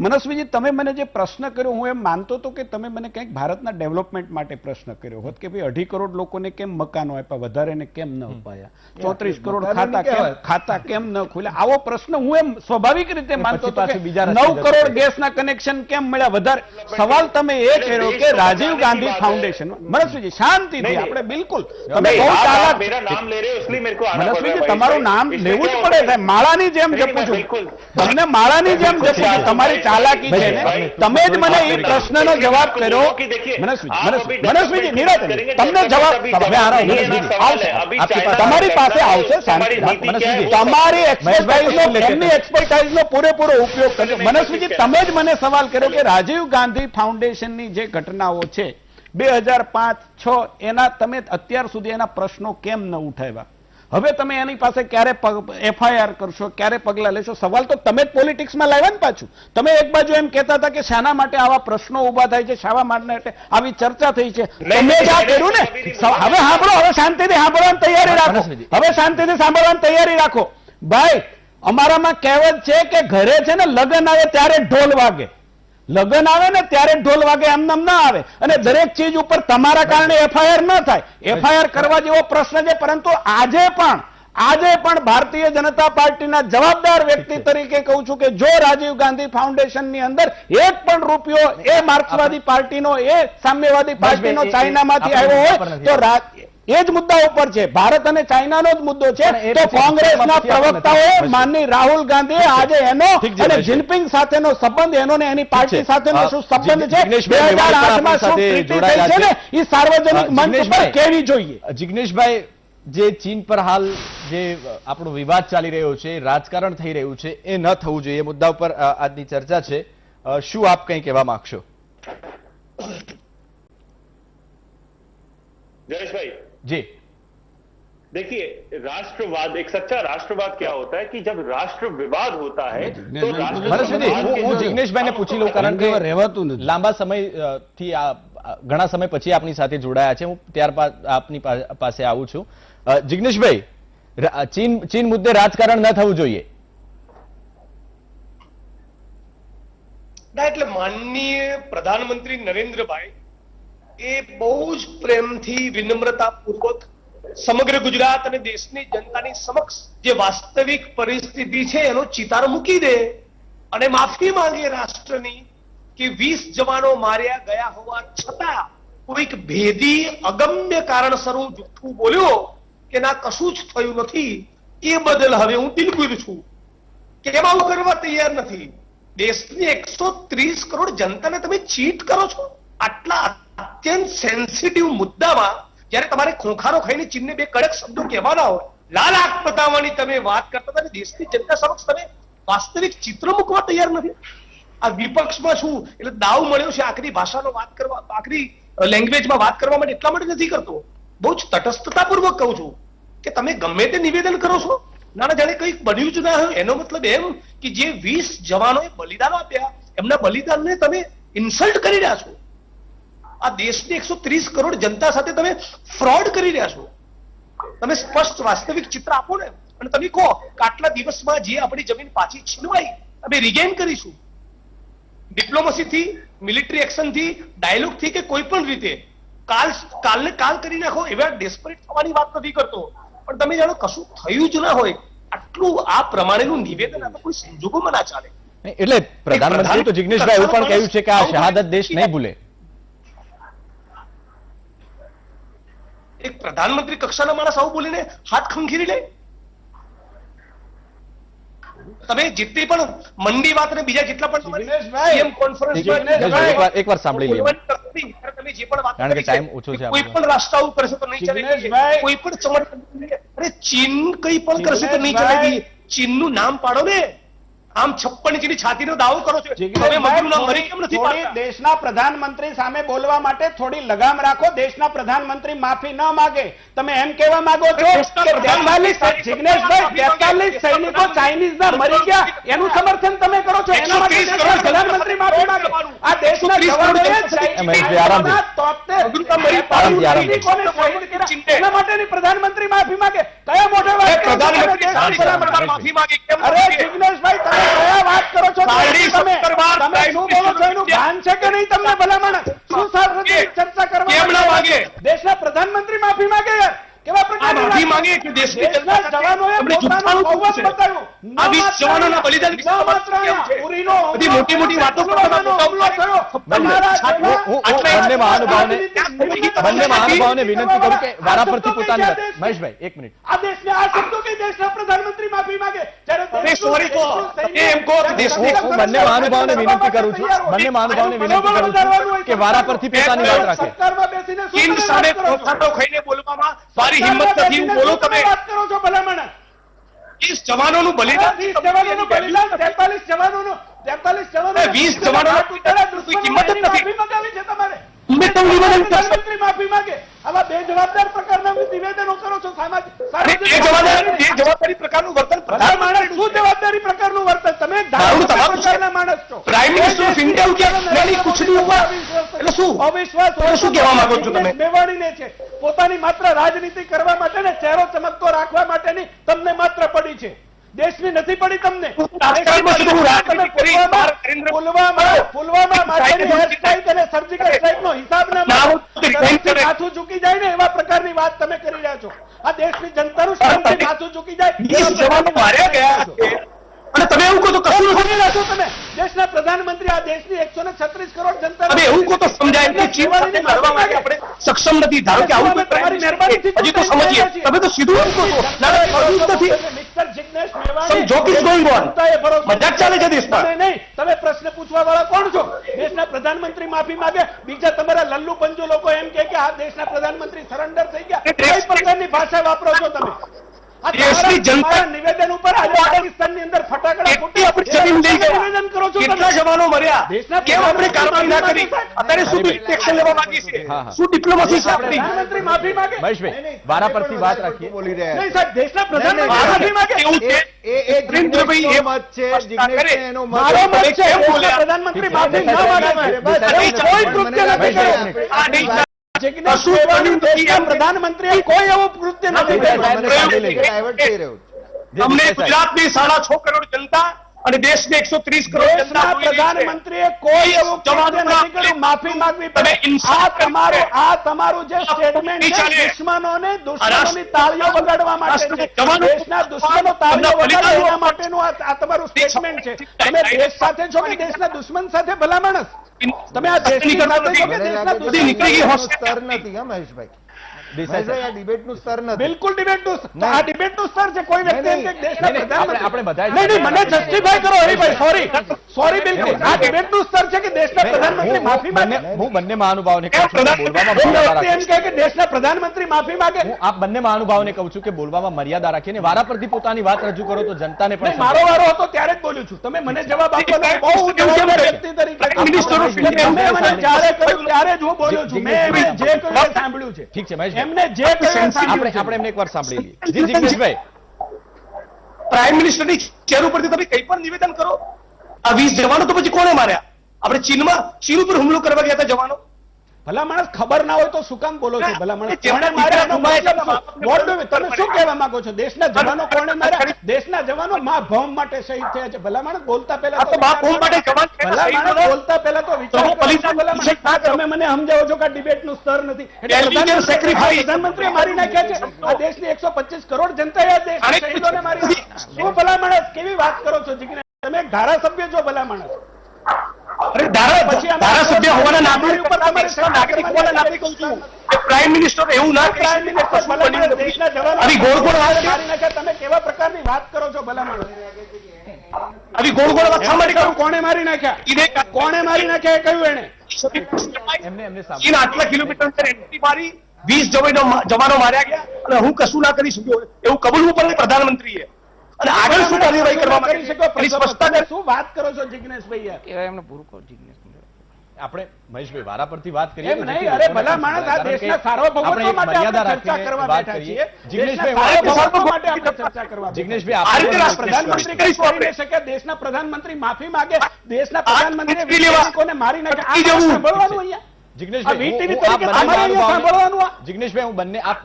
મનસ્વીજી, તમે મને જે પ્રશ્ન કર્યો, હું એમ માનતો હતો કે તમે મને કંઈક ભારતના ડેવલપમેન્ટ માટે પ્રશ્ન કર્યો હોત કે ભાઈ 2.5 કરોડ લોકોને કેમ મકાનો આપ્યા, વધારેને કેમ ન અપાયા, 34 કરોડ ખાતા કેમ ન ખોલ્યા, આવો પ્રશ્ન હું એમ સ્વાભાવિક રીતે માનતો હતો કે 9 કરોડ ગેસના કનેક્શન કેમ મળ્યા વધારે. સવાલ તમે એ કર્યો કે રાજીવ ગાંધી ફાઉન્ડેશન. મનસ્વીજી, શાંતિથી આપણે બિલકુલ, તમે બહુ ચાલાક, મનસ્વીજી તમારું નામ લેવું જ પડે. માળાની જેમ જપું છું તમને, માળાની જેમ જપું છું. તમારી ચાલાકી છે ને, તમે જ મને એ પ્રશ્નનો જવાબ કર્યો. મનસ્વીજી નિરાતે તમને જવાબ તમારી પાસે આવશે. તમારી એમની એક્સપર્ટાઇઝનો પૂરેપૂરો ઉપયોગ કરજો. મનસ્વીજી, તમે જ મને સવાલ કર્યો કે રાજીવ ગાંધી ફાઉન્ડેશનની જે ઘટનાઓ છે 2005-6 એના તમે અત્યાર સુધી એના પ્રશ્નો કેમ ન ઉઠાવ્યા? હવે તમે એની પાસે ક્યારે FIR કરશો, ક્યારે પગલાં લેશો? સવાલ તો તમે જ પોલિટિક્સમાં લાવ્યા ને પાછું. તમે એક બાજુ એમ કહેતા હતા કે શાના માટે આવા પ્રશ્નો ઉભા થાય છે, શાના માટે આવી ચર્ચા થઈ છે, તમે જ આ કર્યું ને. હવે સાંભળો, હવે શાંતિથી સાંભળવાની તૈયારી રાખો. હવે શાંતિથી સાંભળવાની તૈયારી રાખો. ભાઈ, અમારામાં કહેવત છે કે ઘરે છે ને લગ્ન આવે ત્યારે ઢોલ વાગે. લગ્ન આવે ને ત્યારે ઢોલ વાગે, એમને ના આવે. અને દરેક ચીજ ઉપર તમારા કારણે FIR ન થાય. FIR કરવા જેવો પ્રશ્ન છે. પરંતુ આજે પણ ભારતીય જનતા પાર્ટીના જવાબદાર વ્યક્તિ તરીકે કહું છું કે જો રાજીવ ગાંધી ફાઉન્ડેશનની અંદર એક પણ રૂપિયો એ માર્ક્સવાદી પાર્ટીનો, એ સામ્યવાદી પાર્ટીનો ચાઇનામાંથી આવ્યો હોય તો એ જ મુદ્દા ઉપર છે. ભારત અને ચાઇનાનો જ મુદ્દો છે. તો કોંગ્રેસના પ્રવક્તાઓએ માનની રાહુલ ગાંધીએ આજે એનો અને જિનપિંગ સાથેનો સંબંધ, એનો ને એની પાર્ટી સાથેનો શું સંબંધ છે, 2008માં શું ટ્રીટી થઈ છે ને, એ સાર્વજનિક મંચ પર કહેવી જોઈએ. જિગ્નેશભાઈ, જે ચીન પર હાલ જે આપણો વિવાદ ચાલી રહ્યો છે, રાજકારણ થઈ રહ્યું છે, એ ન થવું જોઈએ, એ મુદ્દા ઉપર આજની ચર્ચા છે. શું આપ કંઈ કહેવા માંગશો? जयेश भाई जी, देखिए, राष्ट्रवाद, एक सच्चा राष्ट्रवाद क्या होता है कि जब राष्ट्र विवाद होता है तो હું જિગ્નેશભાઈને પૂછી લઉં, કારણ કે રહેવાતું નથી. લાંબા સમયથી ઘણા સમય પછી આપની સાથે જોડાયા છે. હું ત્યારબાદ આપની પાસે આવું છું. જિગ્નેશભાઈ, ચીન મુદ્દે રાજકારણ ન થવું જોઈએ. ના, એટલે માનનીય પ્રધાનમંત્રી નરેન્દ્રભાઈ એ બહુ જ પ્રેમથી, વિનમ્રતાપૂર્વક સમગ્ર ગુજરાત અને દેશની જનતાની સમક્ષ જે વાસ્તવિક પરિસ્થિતિ છે એનો ચિતાર મૂકી દે અને માફી માંગે રાષ્ટ્રની કે 20 જવાનો માર્યા ગયા હોવા છતાં કોઈક ભેદી અગમ્ય કારણસર હું જૂઠું બોલ્યો કે ના કશું જ થયું નથી, એ બદલ હવે હું દિલગીર છું. કેમ આવું કરવા તૈયાર નથી? દેશની 130 કરોડ જનતાને તમે ચીટ કરો છો. આટલા અત્યંત સેન્સિટિવ મુદ્દામાં જ્યારે તમારે ખોખારો ખાઈને ચીનને બે કડક શબ્દો કહેવાના હોય, લાલ આંખ બતાવવાની તમે વાત કરતા હતા, દેશની જનતા સમક્ષ તમે વાસ્તવિક ચિત્ર મૂકવા તૈયાર નથી. આ વિપક્ષમાં શું એટલે દાવ મળ્યો છે આખરી ભાષાનો વાત કરવા, આખરી લેંગ્વેજમાં વાત કરવા માટે એટલા માટે નથી કરતો. બહુ જ તટસ્થતાપૂર્વક કહું છું કે તમે ગમે તે નિવેદન કરો છો, નાના જાણે કંઈક બન્યું જ ના હોય. એનો મતલબ એમ કે જે 20 જવાનોએ બલિદાન આપ્યા, એમના બલિદાનને તમે ઇન્સલ્ટ કરી રહ્યા છો. આ દેશની 130 કરોડ જનતા સાથે તમે ફ્રોડ કરી રહ્યા છો. તમે સ્પષ્ટ વાસ્તવિક ચિત્ર આપો ને, અને તમે કહો કે આટલા દિવસમાં જે આપણી જમીન પાછી છીનવાઈ અમે રિગેન કરીશું. ડિપ્લોમસીથી, મિલિટરી એક્શનથી, ડાયલોગથી કે કોઈ પણ રીતે કાલને કાલ કરી નાખો એવા ડેસ્પરેટ થવાની વાત નથી કરતો. પણ તમે જાણો કશું થયું જ ના હોય આટલું આ પ્રમાણેનું નિવેદન આ કોઈ સંજોગોમાં ના ચાલે. એટલે પ્રધાનમંત્રી તો જિગ્નેશભાઈ એવું પણ કહ્યું છે કે આ શહાદત દેશ નહીં ભૂલે. એક પ્રધાનમંત્રી કક્ષાના માણસ આવું બોલીને હાથ ખંખીરી લે? તમે જેટલી પણ મંડી વાત અને બીજા જેટલા પણ સીએમ કોન્ફરન્સમાં એકવાર સાંભળી લઈએ, તમે જે પણ વાત કારણ કે ટાઈમ ઓછો છે. કોઈ પણ રાષ્ટ્ર આવું કરશે તો નહીં ચાલે. કોઈ પણ ચમટ, અરે ચીન કઈ પણ કરશે તો નહીં ચાલે. ચીનનું નામ પાડો ને. આમ 56 ઇંચની છાતીનો દાવો કરો છો. તમે જિગ્નેશભાઈ, મજૂરના મરી કેમ નથી થોડી પાડતા? દેશના પ્રધાનમંત્રી સામે બોલવા માટે થોડી લગામ રાખો. દેશના પ્રધાનમંત્રી માફી ન માગે. તમે એમ કહેવા માંગો છો દેશના કે પ્રધાનમંત્રી 43 જિગ્નેશભાઈ 43 સૈનિકો ચાઇનીઝના મરી ગયા એનું સમર્થન તમે કરો છો? એના માટે 130 દેશના કરોડ પ્રધાનમંત્રી માફી માગે. આ દેશના 130 જવાનોએ મહેશભાઈ, આરામથી. સૈનિકોને શહીદ કર્યા. એના માટેની પ્રધાનમંત્રી માફી માગે. કયા મોઢે વાત કરો છો? પ્રધાનમંત્રી દેશના સરકાર માફી માંગે કેમ ન અરે માંગે? જિગ્નેશભાઈ, તમે કયા વાત કરો છો? સાડી તમે 70 વાર તમે શું બોલો છો એનું ભાન છે કે નહીં તમને? ભલામણ શું સાર્વજનિક ચર્ચા કરવા કેમ ના માંગે? દેશના પ્રધાનમંત્રી માફી માંગે યાર. કેવા પ્રકારની માફી વાત? માંગે કે દેશની દેશના જનતા જવાનોએ તમને પોતાનું જુઠ્ઠાણું સૌવન કહ્યું છે. બતાવ્યું. આ 20 જવાનોના બલિદાન ન માત્ર અહીંયા કેમ છે? ઉરીનો બધી હુમલો મોટી મોટી વાતો કરો. પુલવામાનો હુમલો થયો. તમારા બંને મહાનુભાવોને વિનંતી કરું કે વારાફરતી પોતાની વાત. મહેશભાઈ, એક મિનિટ. આ દેશને આ શબ્દો કે દેશના પ્રધાનમંત્રી માફી માંગે. જ્યારે તમે દેશનું sorry કહો. સૈન્ય- એમ કહો કે દેશની- હું બંને મહાનુભાવોને વિનંતી કરું છું કે વારાફરતી પોતાની વાત રાખે. સરકારમાં બેસીને શું ચીન તમે સામે વાત કરો છો? પોતાનો ખાઈને બોલવામાં મારી હિંમત નથી. હું બોલો તમે વાત કરો છો ભલામણ? 30 જવાનોનું બલિદાન 30 જવાનોનું બલિદાન, 43 જવાનોનું 43 જવાનોનું 20 જવાનોના કોઈ કિંમત જ નથી. માફી મંગાવી છે તમારે. તમે તો નિવેદન કરશો. પ્રધાનમંત્રી માફી માંગે. આવા બેજવાબદાર પ્રકારના નિવેદનો કરો છો. અને એ જવાબદારી પ્રકારનું વર્તન માણસ શું જવાબદારી પ્રકારનું વર્તન? તમે એક દારૂ ધાર્મિક તમારું છે. પ્રકારના માણસ છો. પ્રાઇમ મિનિસ્ટર ઓફ ઇન્ડિયા એવું કહે, નહીં, કુછ નહીં હોગા. એટલે શું? અવિશ્વાસ એટલે શું કહેવા માંગો છો તમે? મેવાણીને છે પોતાની માત્ર રાજનીતિ કરવા માટે ને ચહેરો ચમકતો રાખવા માટેની તમને માત્ર પડી છે. દેશની નથી પડી તમને. રાજકારણમાં શું હું રાજનીતિ કરી? પુલવામા માટેની એર સ્ટ્રાઇક અને સર્જિકલ સ્ટ્રાઇકનો હિસાબ ના ના, હું માગો. શાંતિથી માથું ઝૂકી જાય ને એવા પ્રકારની વાત તમે કરી રહ્યા છો. આ દેશની જનતાનું શાંતિથી માથું ઝૂકી જાય 20 જવાનો માર્યા ગયા છે. અને તમે એવું કહો તો કશું નથી. ખોલી નાખો તમે. દેશના પ્રધાનમંત્રી આ દેશની 136 કરોડ જનતા તમે એવું કહો તો સમજાય કે ચીન સાથે લડવા માટે આપણે સક્ષમ નથી. ધારો કે આવું કોઈ તમારી પ્રાઇમ મહેરબાનીથી મિનિસ્ટર હજી તો સમજીએ. તમે તો સીધું એમ કહો છો. ના, ના, ખરું જ નથી. Mister Jignesh Mevani, Some joke is going on. જનતાએ ભરોસો મજાક ચાલે છે દેશમાં. તમે નહીં, તમે પ્રશ્ન પૂછવા વાળા કોણ છો? દેશના પ્રધાનમંત્રી માફી માંગે, બીજા તમારા લલ્લુ પંજો લોકો એમ કહે કે આ દેશના પ્રધાનમંત્રી સરેન્ડર થઈ ગયા. કઈ પ્રકારની ભાષા વાપરો છો તમે? આ દેશની જનતા- તમારા નિવેદન ઉપર આજે પાકિસ્તાનની અંદર ફટાકડા કેટલી આપણી જમીન લઈ ગયા? નિવેદન કરો છો કેટલા તમે? જવાનો મર્યા? દેશના કેમ આપણે કાર્યવાહી ના કરી? અત્યારે શું હરીભાઈ. એક્શન લેવા માંગીએ છીએ? હા, હા. શું ડિપ્લોમસી છે આપણી? પ્રધાનમંત્રી માફી માંગે. મહેશભાઈ, વારાફરતી વાત રાખીએ. બોલી રહ્યા નહીં છે. સાહેબ, દેશના પ્રધાનમંત્રી નહીં, માફી માંગે. એવું છે. એ નરેન્દ્રભાઈ જિગ્નેશનો એ મત છે. સ્પષ્ટતા કરે. જિગ્નેશને એનો મત મારો મત છે. કેમ દેશના બોલ્યા? પ્રધાનમંત્રી ઠીક છે. માફી ન માંગે. કોઈ કૃત્ય નથી કર્યું. આ નહીં. જિગ્નેશ કશું મેવાણી બન્યું નથી. દેશના પ્રધાનમંત્રીએ કોઈ એવું કૃત્ય નથી કર્યું. સાહેબને સાંભળી લઈએ. ડાયવર્ટ થઈ રહ્યું છે. અમને ગુજરાતની 6.5 કરોડ જનતા અને દેશની 130 કરોડ જનતા દેશના બોલી રહી છે. પ્રધાનમંત્રીએ કોઈ એવું કૃત્ય નથી કર્યું. માફી માંગવી તમે પડે. ઇન્સાફ આ તમારું જે સ્ટેટમેન્ટ છે દુશ્મનોની તાળીઓ વગાડવા માટે છે. જવાનો- દેશના દુશ્મનો તાળીઓ વગાડે એના માટેનું આ તમારું સ્ટેટમેન્ટ છે. તમે દેશ સાથે છો કે દેશના દુશ્મન સાથે? ભલા માણસ, તમે આ દેશની સાથે છો કે મને દેશના લાગે છે દુશ્મન નીકળી ગઈ ડિબેટનું હોસ્ટેલ. સ્તર નથી હા મહેશભાઈ. દેસાઈ મહેશભાઈ, સાહેબ. આ ડિબેટનું સ્તર નથી. બિલકુલ ડિબેટનું આ ડિબેટનું સ્તર છે. કોઈ વ્યક્તિ એમ કે દેશના નહીં, પ્રધાનમંત્રી આપણે બધાએ નહીં, નહીં, મને જસ્ટિફાય કરો હરિભાઈ. સોરી બિલકુલ આ ડિબેટનું સ્તર છે કે દેશના પ્રધાનમંત્રી માફી માંગે. હું બંને મહાનુભાવોને કહું છું કે બોલવામાં કોઈ મર્યાદા વ્યક્તિ એમ રાખીએ. કહે કે દેશના પ્રધાનમંત્રી માફી માંગે. હું આપ બંને મહાનુભાવોને કહું છું કે બોલવામાં મર્યાદા રાખીને વારાફરતી પોતાની વાત રજૂ કરો તો જનતાને પણ નહીં, મારો વારો હતો ત્યારે જ બોલ્યું છું. તમે મને જવાબ આપો ને બહુ જવાબદાર વ્યક્તિ તરીકે મિનિસ્ટર ઓફ તમે મને જ્યારે કહ્યું ત્યારે જ હું બોલ્યો છું. મેં એમને જે કહ્યું એ સાંભળ્યું છે. ઠીક છે મહેશભાઈ. એમને જે કહ્યું એ સાંભળ્યું છે. આપણે એમને એકવાર સાંભળી લઈએ. જી જિગ્નેશભાઈ. પ્રાઇમ મિનિસ્ટરની ચેર ઉપરથી તમે કંઈ પણ નિવેદન કરો. આ 20 જવાનો તો પછી કોણે માર્યા? આપણે ચીન ઉપર હુમલો કરવા ગયા હતા જવાનો. ભલા માણસ ખબર ના હોય તો શું કામ બોલો છો? ભલા માણસ જેમને કોણે માર્યા એનો માર્યા મતલબ શું? What do you- તમે શું કહેવા માંગો છો? દેશના જવાનો કોણે માર્યા? દેશના જવાનો મા ભૌમ માટે શહીદ થયા છે. ભલા માણસ બોલતા પહેલા આ તો મા ભૌમ માટે જવાન ભલા માણસ બોલતા પહેલા તો વિચાર તમે કરો. બલિદાન ભલા માણસ, ના કરો. તમે મને સમજાવો છો કે આ ડિબેટનું સ્તર નથી. એટલે Intelligence sacrifice. પ્રધાનમંત્રીએ મારી નાખ્યા છે. આ દેશની 125 કરોડ જનતાએ આ દેશના અરે, શહીદોને મારી નાખ્યા. શું ભલા માણસ કેવી વાત કરો છો જિગ્નેશ? તમે એક ધારાસભ્ય છો ભલા માણસ. અરે ધારાસભ્ય હોવાના નાતે નાગરિક હોવાના નાતે કહું છું કે પ્રાઇમ મિનિસ્ટર એવું ના કહી પ્રાઇમ શકે. મિનિસ્ટર ભલા માણસ દેશના જવાનો આવી ગોળ ગોળ વાત છે? મારી નાખ્યા. તમે કેવા પ્રકારની વાત કરો છો ભલા માણસ? આવી ગોળ ગોળ વાત શા માટે કરું? કોણે મારી નાખ્યા? એને કોણે મારી નાખ્યા એ કહ્યું એને. એમને ચીન આટલા કિલોમીટર અંદર એન્ટ્રી મારી 20 જવાનો માર્યા ગયા અને હું કશું ના કરી શક્યો એવું કબૂલવું પડે પ્રધાનમંત્રીએ. અને આગળ શું કાર્યવાહી કરવામાં કરી શકો એની સ્પષ્ટતા તમે શું વાત કરો છો જિગ્નેશભાઈ યાર? કહેવાય એમને પૂરું કરો જિગ્નેશ. આપણે મહેશભાઈ વારા પરથી વાત કરીએ એમ નહીં, અરે ભલા માણસ, આ દેશના સાર્વભૌમત્વ માટે આપણે ચર્ચા કરવા બેઠા છીએ. જિગ્નેશભાઈ, દેશના સાર્વભૌમત્વ માટે આપણે ચર્ચા કરવા બેઠા છીએ. જિગ્નેશભાઈ, આ રીતે આપણે પ્રધાનમંત્રી કઈ કરી ન શકે, દેશના પ્રધાનમંત્રી માફી માંગે, દેશના પ્રધાનમંત્રીએ આ લેવા. સૈનિકોને મારી નાખે, આ અટકી જવું. સાંભળવાનું અહીંયા? આ જિગ્નેશભાઈ, વીટીવી હું આ તરીકે બંને તમારે અહીંયા સાંભળવાનું આ? જિગ્નેશભાઈ, હું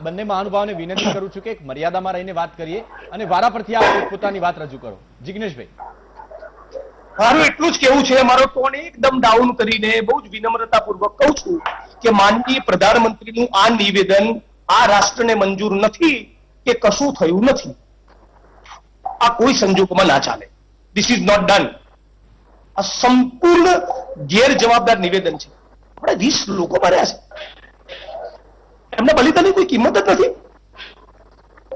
બંને મહાનુભાવોને વિનંતી કરું છું કે એક મર્યાદામાં રહીને વાત કરીએ અને વારા પરથી આપ પોતાની વાત રજૂ કરો. જિગ્નેશભાઈ, મારું એટલું જ કેવું છે, મારો ટોન એકદમ ડાઉન કરીને બહુ જ વિનમ્રતાપૂર્વક કહું છું કે માનનીય પ્રધાનમંત્રીનું આ નિવેદન આ રાષ્ટ્રને મંજૂર નથી કે કશું થયું નથી. આ કોઈ સંજોગોમાં ના ચાલે. This is not done. આ સંપૂર્ણ ગેરજવાબદાર નિવેદન છે. આપણે 20 લોકો માર્યા છે, એમના બલિદાનની કોઈ કિંમત જ નથી.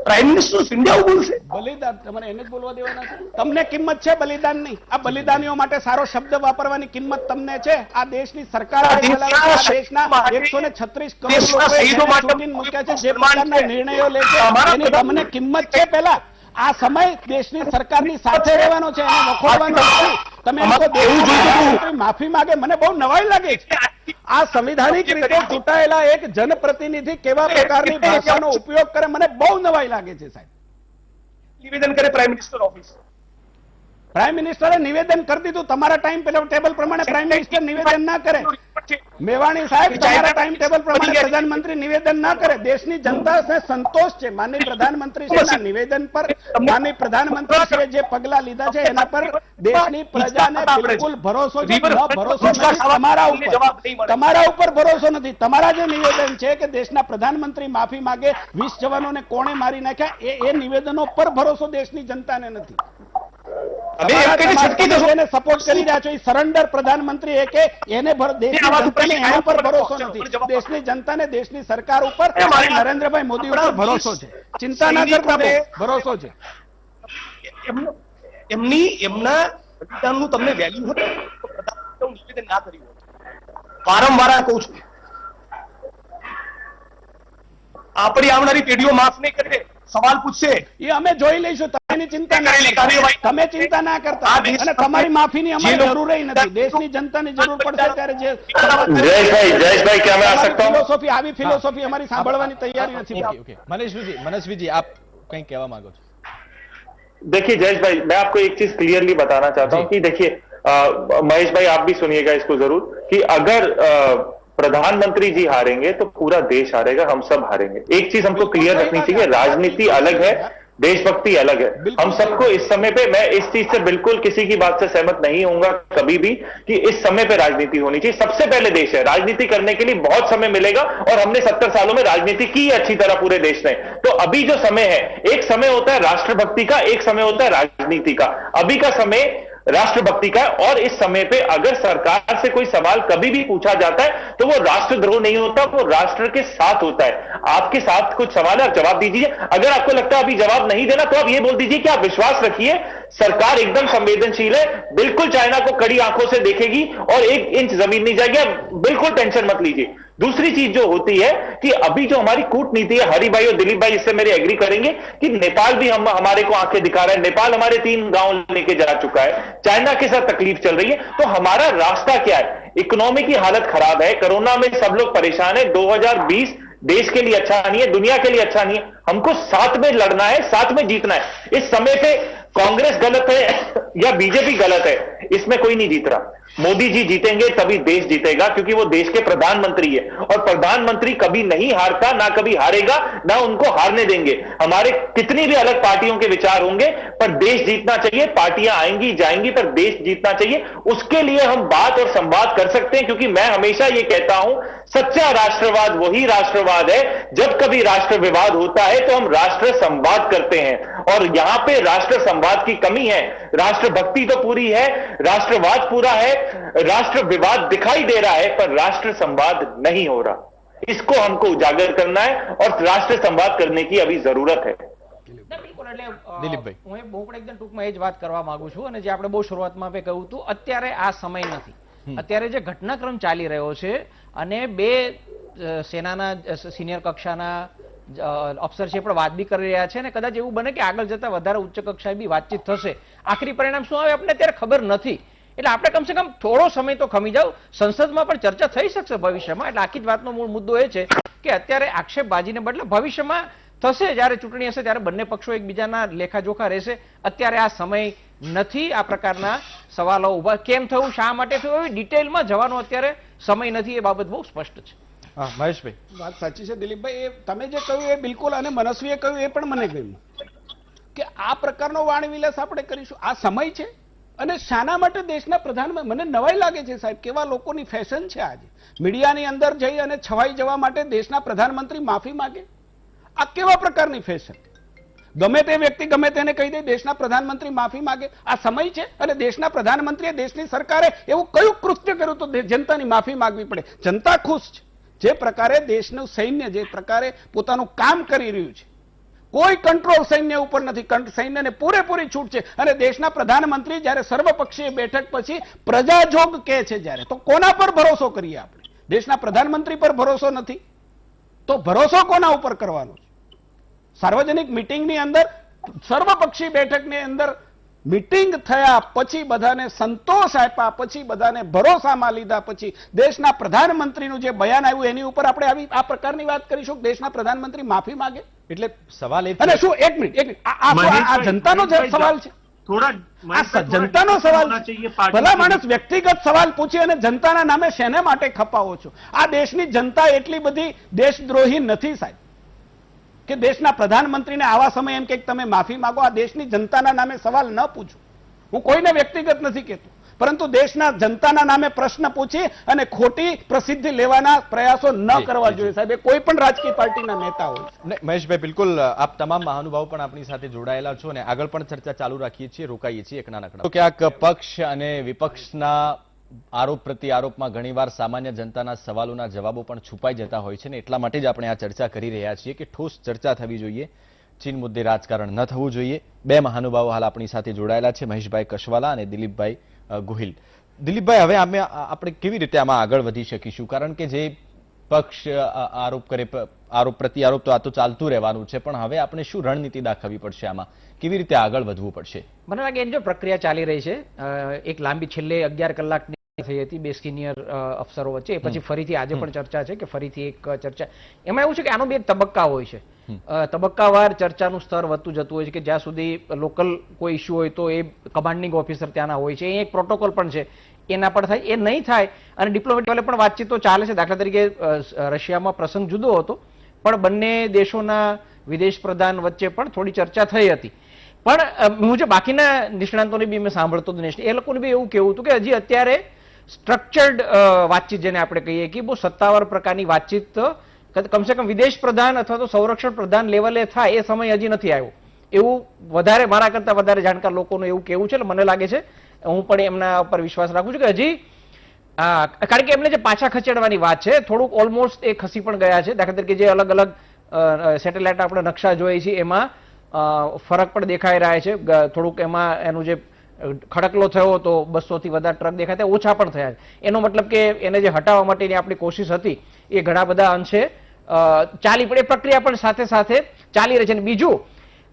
પ્રાઇમ મિનિસ્ટર ઓફ ઇન્ડિયા આવું બોલશે? બલિદાન તમારે એને જ બોલવા દેવાના છે? તમને કિંમત છે બલિદાનની? આ બલિદાનીઓ માટે સારો શબ્દ વાપરવાની કિંમત તમને છે? આ દેશની સરકાર આ દેશના 136 કરોડ દેશના લોકોએ શહીદો માટે ચૂંટીને મૂક્યા છે, જે પ્રકારના નિર્ણયો લે છે એની તમને કિંમત છે? પહેલા આ સમય દેશની સરકારની સાથે રહેવાનો છે, એને વખોડવાનો નથી. તમે એમ કહો દેશના પ્રધાનમંત્રી માફી માંગે, મને બહુ નવાઈ લાગે છે. આ સંવિધાનિક રીતે ચૂંટાયેલા એક જનપ્રતિનિધિ કેવા પ્રકારની ભાષાનો ઉપયોગ કરે, મને બહુ નવાઈ લાગે છે સાહેબ. નિવેદન કરે પ્રાઇમ મિનિસ્ટર ઓફિસ. પ્રાઇમ મિનિસ્ટરે નિવેદન કરી દીધું તમારા ટાઈમ ટેબલ પ્રમાણે. પ્રાઇમ મિનિસ્ટર નિવેદન ના કરે. મેવાણી સાહેબ, તમારા ટાઈમ ટેબલ પ્રમાણે પ્રધાનમંત્રી નિવેદન ના કરે. દેશની જનતાને સંતોષ છે માનનીય પ્રધાનમંત્રીશ્રીના નિવેદન પર. માનનીય પ્રધાનમંત્રીશ્રીએ જે પગલા લીધા છે એના પર દેશની પ્રજાને બિલકુલ ભરોસો છે. ભરોસો નથી તમારા ઉપર, તમારા ઉપર ભરોસો નથી. તમારા જે નિવેદન છે કે દેશના પ્રધાનમંત્રી માફી માંગે, 20 જવાનોને કોણે મારી નાખ્યા, એ નિવેદનો પર ભરોસો દેશની જનતાને નથી. એને સપોર્ટ કરી રહ્યા છો એ સરેન્ડર પ્રધાનમંત્રી એ કે એને દેશની જનતાને એના પર ભરોસો નથી. દેશની જનતાને દેશની સરકાર ઉપર નરેન્દ્રભાઈ મોદી ઉપર ભરોસો છે. ચિંતા ના કરતા, ભરોસો છે. એમના બલિદાનનું તમને વેલ્યુ હતું તો પ્રધાનમંત્રીનું નિવેદન ના કર્યું હોત. વારંવાર આ કહું છું. આપણી આવનારી પેઢીઓ માફ નહીં કરે, સવાલ પૂછશે. એ અમે જોઈ લઈશું, તમે ચિંતા ના કરતા. તમે ચિંતા ના કરતા અને તમારી માફીની અમારે જરૂર નથી. દેશની જનતાની જરૂર પડશે ત્યારે જે જયેશભાઈ, क्या मैं आ सकता हूं? ફિલોસોફી, આવી ફિલોસોફી અમારી સાંભળવાની તૈયારી નથી. ओके मनीषजी, आप कहीं कहवा मांगो છો? देखिए जयेश भाई, मैं आपको एक चीज क्लियरली बताना चाहता हूं कि देखिए महेश भाई, आप भी सुनिएगा इसको जरूर कि अगर प्रधानमंत्री जी हारेंगे तो पूरा देश हारेगा, हम सब हारेंगे. एक चीज हमको क्लियर रखनी चाहिए, राजनीति अलग है, देशभक्ति अलग है. हम सबको इस समय पे, मैं इस चीज से बिल्कुल किसी की बात से सहमत नहीं होऊंगा कभी भी कि इस समय पे राजनीति होनी चाहिए. सबसे पहले देश है, राजनीति करने के लिए बहुत समय मिलेगा और हमने 70 सालों में राजनीति की अच्छी तरह पूरे देश ने. तो अभी जो समय है, एक समय होता है राष्ट्रभक्ति का, एक समय होता है राजनीति का. अभी का समय राष्ट्रभक्ति का, और इस समय पे अगर सरकार से कोई सवाल कभी भी पूछा जाता है तो वो राष्ट्रद्रोह नहीं होता, वो राष्ट्र के साथ होता है. आपके साथ कुछ सवाल है, आप जवाब दीजिए. अगर आपको लगता है अभी जवाब नहीं देना तो आप ये बोल दीजिए कि आप विश्वास रखिए सरकार एकदम संवेदनशील है, बिल्कुल चाइना को कड़ी आंखों से देखेगी और 1 इंच जमीन नहीं जाएगी, आप बिल्कुल टेंशन मत लीजिए. दूसरी चीज जो होती है कि अभी जो हमारी कूटनीति है, हरि भाई और दिलीप भाई इससे मेरे एग्री करेंगे कि नेपाल भी हमारे को आंखें दिखा रहा है. नेपाल हमारे 3 गांव लेके जा चुका है. चाइना के साथ तकलीफ चल रही है. तो हमारा रास्ता क्या है? इकोनॉमी की हालत खराब है, कोरोना में सब लोग परेशान है. 2020 देश के लिए अच्छा नहीं है, दुनिया के लिए अच्छा नहीं है. हमको साथ में लड़ना है, साथ में जीतना है. इस समय पे कांग्रेस गलत है या बीजेपी गलत है, इसमें कोई नहीं जीत रहा. मोदी जी जीतेंगे तभी देश जीतेगा, क्योंकि वो देश के प्रधानमंत्री है और प्रधानमंत्री कभी नहीं हारता, ना कभी हारेगा, ना उनको हारने देंगे. हमारे कितनी भी अलग पार्टियों के विचार होंगे, पर देश जीतना चाहिए. पार्टियां आएंगी जाएंगी, पर देश जीतना चाहिए. उसके लिए हम बात और संवाद कर सकते हैं, क्योंकि मैं हमेशा ये कहता हूं, सच्चा राष्ट्रवाद वही राष्ट्रवाद है जब कभी राष्ट्र विवाद होता है तो हम राष्ट्र संवाद करते हैं. और यहां पे राष्ट्र संवाद की कमी है. राष्ट्रभक्ति तो पूरी है, राष्ट्रवाद पूरा है, राष्ट्र विवाद दिखाई दे रहा है, पर राष्ट्र संवाद नहीं हो रहा. इसको हमको उजागर करना है और राष्ट्र संवाद करने की अभी जरूरत है. બિલકુલ. એટલે દિલીપભાઈ, હું બહુ પણ એકદમ ટૂંકમાં એ જ વાત કરવા માંગુ છું, અને જે આપણે બહુ શરૂઆતમાં આપણે કહ્યું હતું, અત્યારે આ સમય નથી. અત્યારે જે ઘટનાક્રમ ચાલી રહ્યો છે અને 2 સેનાના સિનિયર કક્ષાના અફસર છે પણ વાત બી કરી રહ્યા છે અને કદાચ એવું બને કે આગળ જતા વધારે ઉચ્ચ કક્ષાએ બી વાતચીત થશે. આખરી પરિણામ શું આવે આપણને અત્યારે ખબર નથી. એટલે આપણે કમસે કમ થોડો સમય તો ખમી જાવ, સંસદમાં પણ ચર્ચા થઈ શકશે ભવિષ્યમાં. એટલે આખી જ વાતનો મૂળ મુદ્દો એ છે કે અત્યારે આક્ષેપબાજીને બદલે ભવિષ્યમાં થશે, જ્યારે ચૂંટણી હશે ત્યારે બંને પક્ષો એકબીજાના લેખાજોખા રહેશે. અત્યારે આ સમય નથી આ પ્રકારના સવાલો ઉભા. કેમ થયું, શા માટે થયું, એવી ડિટેલમાં જવાનો અત્યારે સમય નથી. એ બાબત બહુ સ્પષ્ટ છે. હા મહેશભાઈ, વાત સાચી છે દિલીપભાઈ. એ તમે જે કહ્યું એ બિલકુલ, અને મનસ્વીએ કહ્યું એ પણ મને ગમ્યું કે આ પ્રકારનો વાણીવિલાસ આપણે કરીશું. આ સમય છે અને શાના માટે દેશના પ્રધાનમંત્રી, મને નવાઈ લાગે છે સાહેબ, કેવા લોકોની ફેશન છે આજે મીડિયાની અંદર જઈ અને છવાઈ જવા માટે દેશના પ્રધાનમંત્રી માફી માંગે. આ કેવા પ્રકારની ફેશન? ગમે તે વ્યક્તિ ગમે તેને કહી દે દેશના પ્રધાનમંત્રી માફી માંગે. આ સમય છે અને દેશના પ્રધાનમંત્રીએ, દેશની સરકારે એવું કયું કૃત્ય કર્યું તો જનતાની માફી માંગવી પડે? જનતા ખુશ છે. જે પ્રકારે દેશનું સૈન્ય જે પ્રકારે પોતાનું કામ કરી રહ્યું છે, કોઈ કંટ્રોલ સૈન્ય ઉપર નથી. સૈન્યને પૂરેપૂરી છૂટ છે. અને દેશના પ્રધાનમંત્રી જ્યારે સર્વપક્ષીય બેઠક પછી પ્રજાજોગ કહે છે, જ્યારે તો કોના પર ભરોસો કરીએ આપણે? દેશના પ્રધાનમંત્રી પર ભરોસો નથી તો ભરોસો કોના ઉપર કરવાનો છે? સાર્વજનિક મિટિંગની અંદર, સર્વપક્ષી બેઠકની અંદર મીટિંગ થયા પછી બધાને સંતોષ આપ્યા પછી બધાને ભરોસામાં લીધા પછી દેશના પ્રધાનમંત્રીનું જે બયાન આવ્યું એની ઉપર આપણે આવી આ પ્રકારની વાત કરીશું કે દેશના પ્રધાનમંત્રી માફી માંગે? એટલે સવાલ એ અને શું, એક મિનિટ, આ જનતાનો સવાલ છે, આ જનતાનો સવાલ છે. ભલા માણસ વ્યક્તિગત સવાલ પૂછી અને જનતાના નામે શેને માટે ખપાવો છો? આ દેશની જનતા એટલી બધી દેશદ્રોહી નથી સાહેબ કે દેશના પ્રધાનમંત્રીને આવા સમય એમ કે તમે માફી માંગો. આ દેશની જનતાના નામે સવાલ ન પૂછો. હું કોઈને વ્યક્તિગત નથી કહેતો, પરંતુ દેશના જનતાના નામે પ્રશ્ન પૂછી અને ખોટી પ્રસિદ્ધિ લેવાના પ્રયાસો ન કરવા જોઈએ સાહેબ. કોઈ પણ રાજકીય પાર્ટીના નેતા હોય. મહેશભાઈ, બિલકુલ આપ તમામ મહાનુભાવો પણ આપણી સાથે જોડાયેલા છો અને આગળ પણ ચર્ચા ચાલુ રાખીએ છીએ, રોકાઈએ છીએ એક નાનકડા. તો ક્યાંક પક્ષ અને વિપક્ષના આરોપ પ્રત્યારોપમાં ઘણીવાર સામાન્ય જનતાના સવાલોના જવાબો પણ છુપાઈ જતા હોય છે ને એટલા માટે જ આપણે આ ચર્ચા કરી રહ્યા છીએ કે ઠોસ ચર્ચા થવી જોઈએ, ચીન મુદ્દે રાજકારણ ન થવું જોઈએ. બે મહાનુભાવો હાલ આપણી સાથે જોડાયેલા છે, મહેશભાઈ કશવાલા અને દિલીપભાઈ ગોહિલ. દિલીપભાઈ, હવે આપણે કેવી રીતે આમાં આગળ વધી શકીશું? કારણ કે જે પક્ષ આરોપ કરે, આરોપ પ્રત્યારોપ તો આ તો ચાલતું રહેવાનું છે, પણ હવે આપણે શું રણનીતિ દાખવવી પડશે? આમાં કેવી રીતે આગળ વધવું પડશે? મને લાગે એની જો પ્રક્રિયા ચાલી રહી છે, એક લાંબી છેલ્લે 11 કલાકની થઈ હતી બે સિનિયર અફસરો વચ્ચે. પછી ફરીથી આજે પણ ચર્ચા છે કે ફરીથી એક ચર્ચા. એમાં એવું છે કે આનો બે તબક્કા હોય છે. તબક્કાવાર ચર્ચાનું સ્તર વધતું જતું હોય છે કે જ્યાં સુધી લોકલ કોઈ ઇસ્યુ હોય તો એ કમાન્ડિંગ ઓફિસર ત્યાંના હોય છે. એ એક પ્રોટોકોલ પણ છે, એના પર થાય. એ નહીં થાય અને ડિપ્લોમેટિક લેવલે પણ વાતચીતો ચાલે છે. દાખલા તરીકે રશિયામાં પ્રસંગ જુદો હતો, પણ બંને દેશોના વિદેશ પ્રધાન વચ્ચે પણ થોડી ચર્ચા થઈ હતી. પણ હું જે બાકીના નિષ્ણાંતોને બી મેં સાંભળતો એ લોકોને બી એવું કહેવું હતું કે હજી અત્યારે સ્ટ્રક્ચર્ડ વાતચીત જેને આપણે કહીએ કે બહુ સત્તાવાર પ્રકારની વાતચીત કમસે કમ વિદેશ પ્રધાન અથવા તો સંરક્ષણ પ્રધાન લેવલે થાય એ સમય હજી નથી આવ્યો, એવું વધારે મારા કરતા વધારે જાણકાર લોકોનું એવું કહેવું છે. એટલે મને લાગે છે, હું પણ એમના ઉપર વિશ્વાસ રાખું છું કે હજી, કારણ કે એમને જે પાછા ખસેડવાની વાત છે થોડુંક ઓલમોસ્ટ એ ખસી પણ ગયા છે. દાખલા તરીકે જે અલગ અલગ સેટેલાઇટ આપણે નકશા જોઈએ છીએ એમાં ફરક પણ દેખાઈ રહ્યા છે. થોડુંક એમાં એનું જે ખડકલો થયો તો 200 થી વધારે ટ્રક દેખાય ઓછા પણ થયા છે. એનો મતલબ કે એને જે હટાવવા માટેની આપણી કોશિશ હતી એ ઘણા બધા અંશે ચાલી પડે. પ્રક્રિયા પણ સાથે સાથે ચાલી રહી છે. અને બીજું,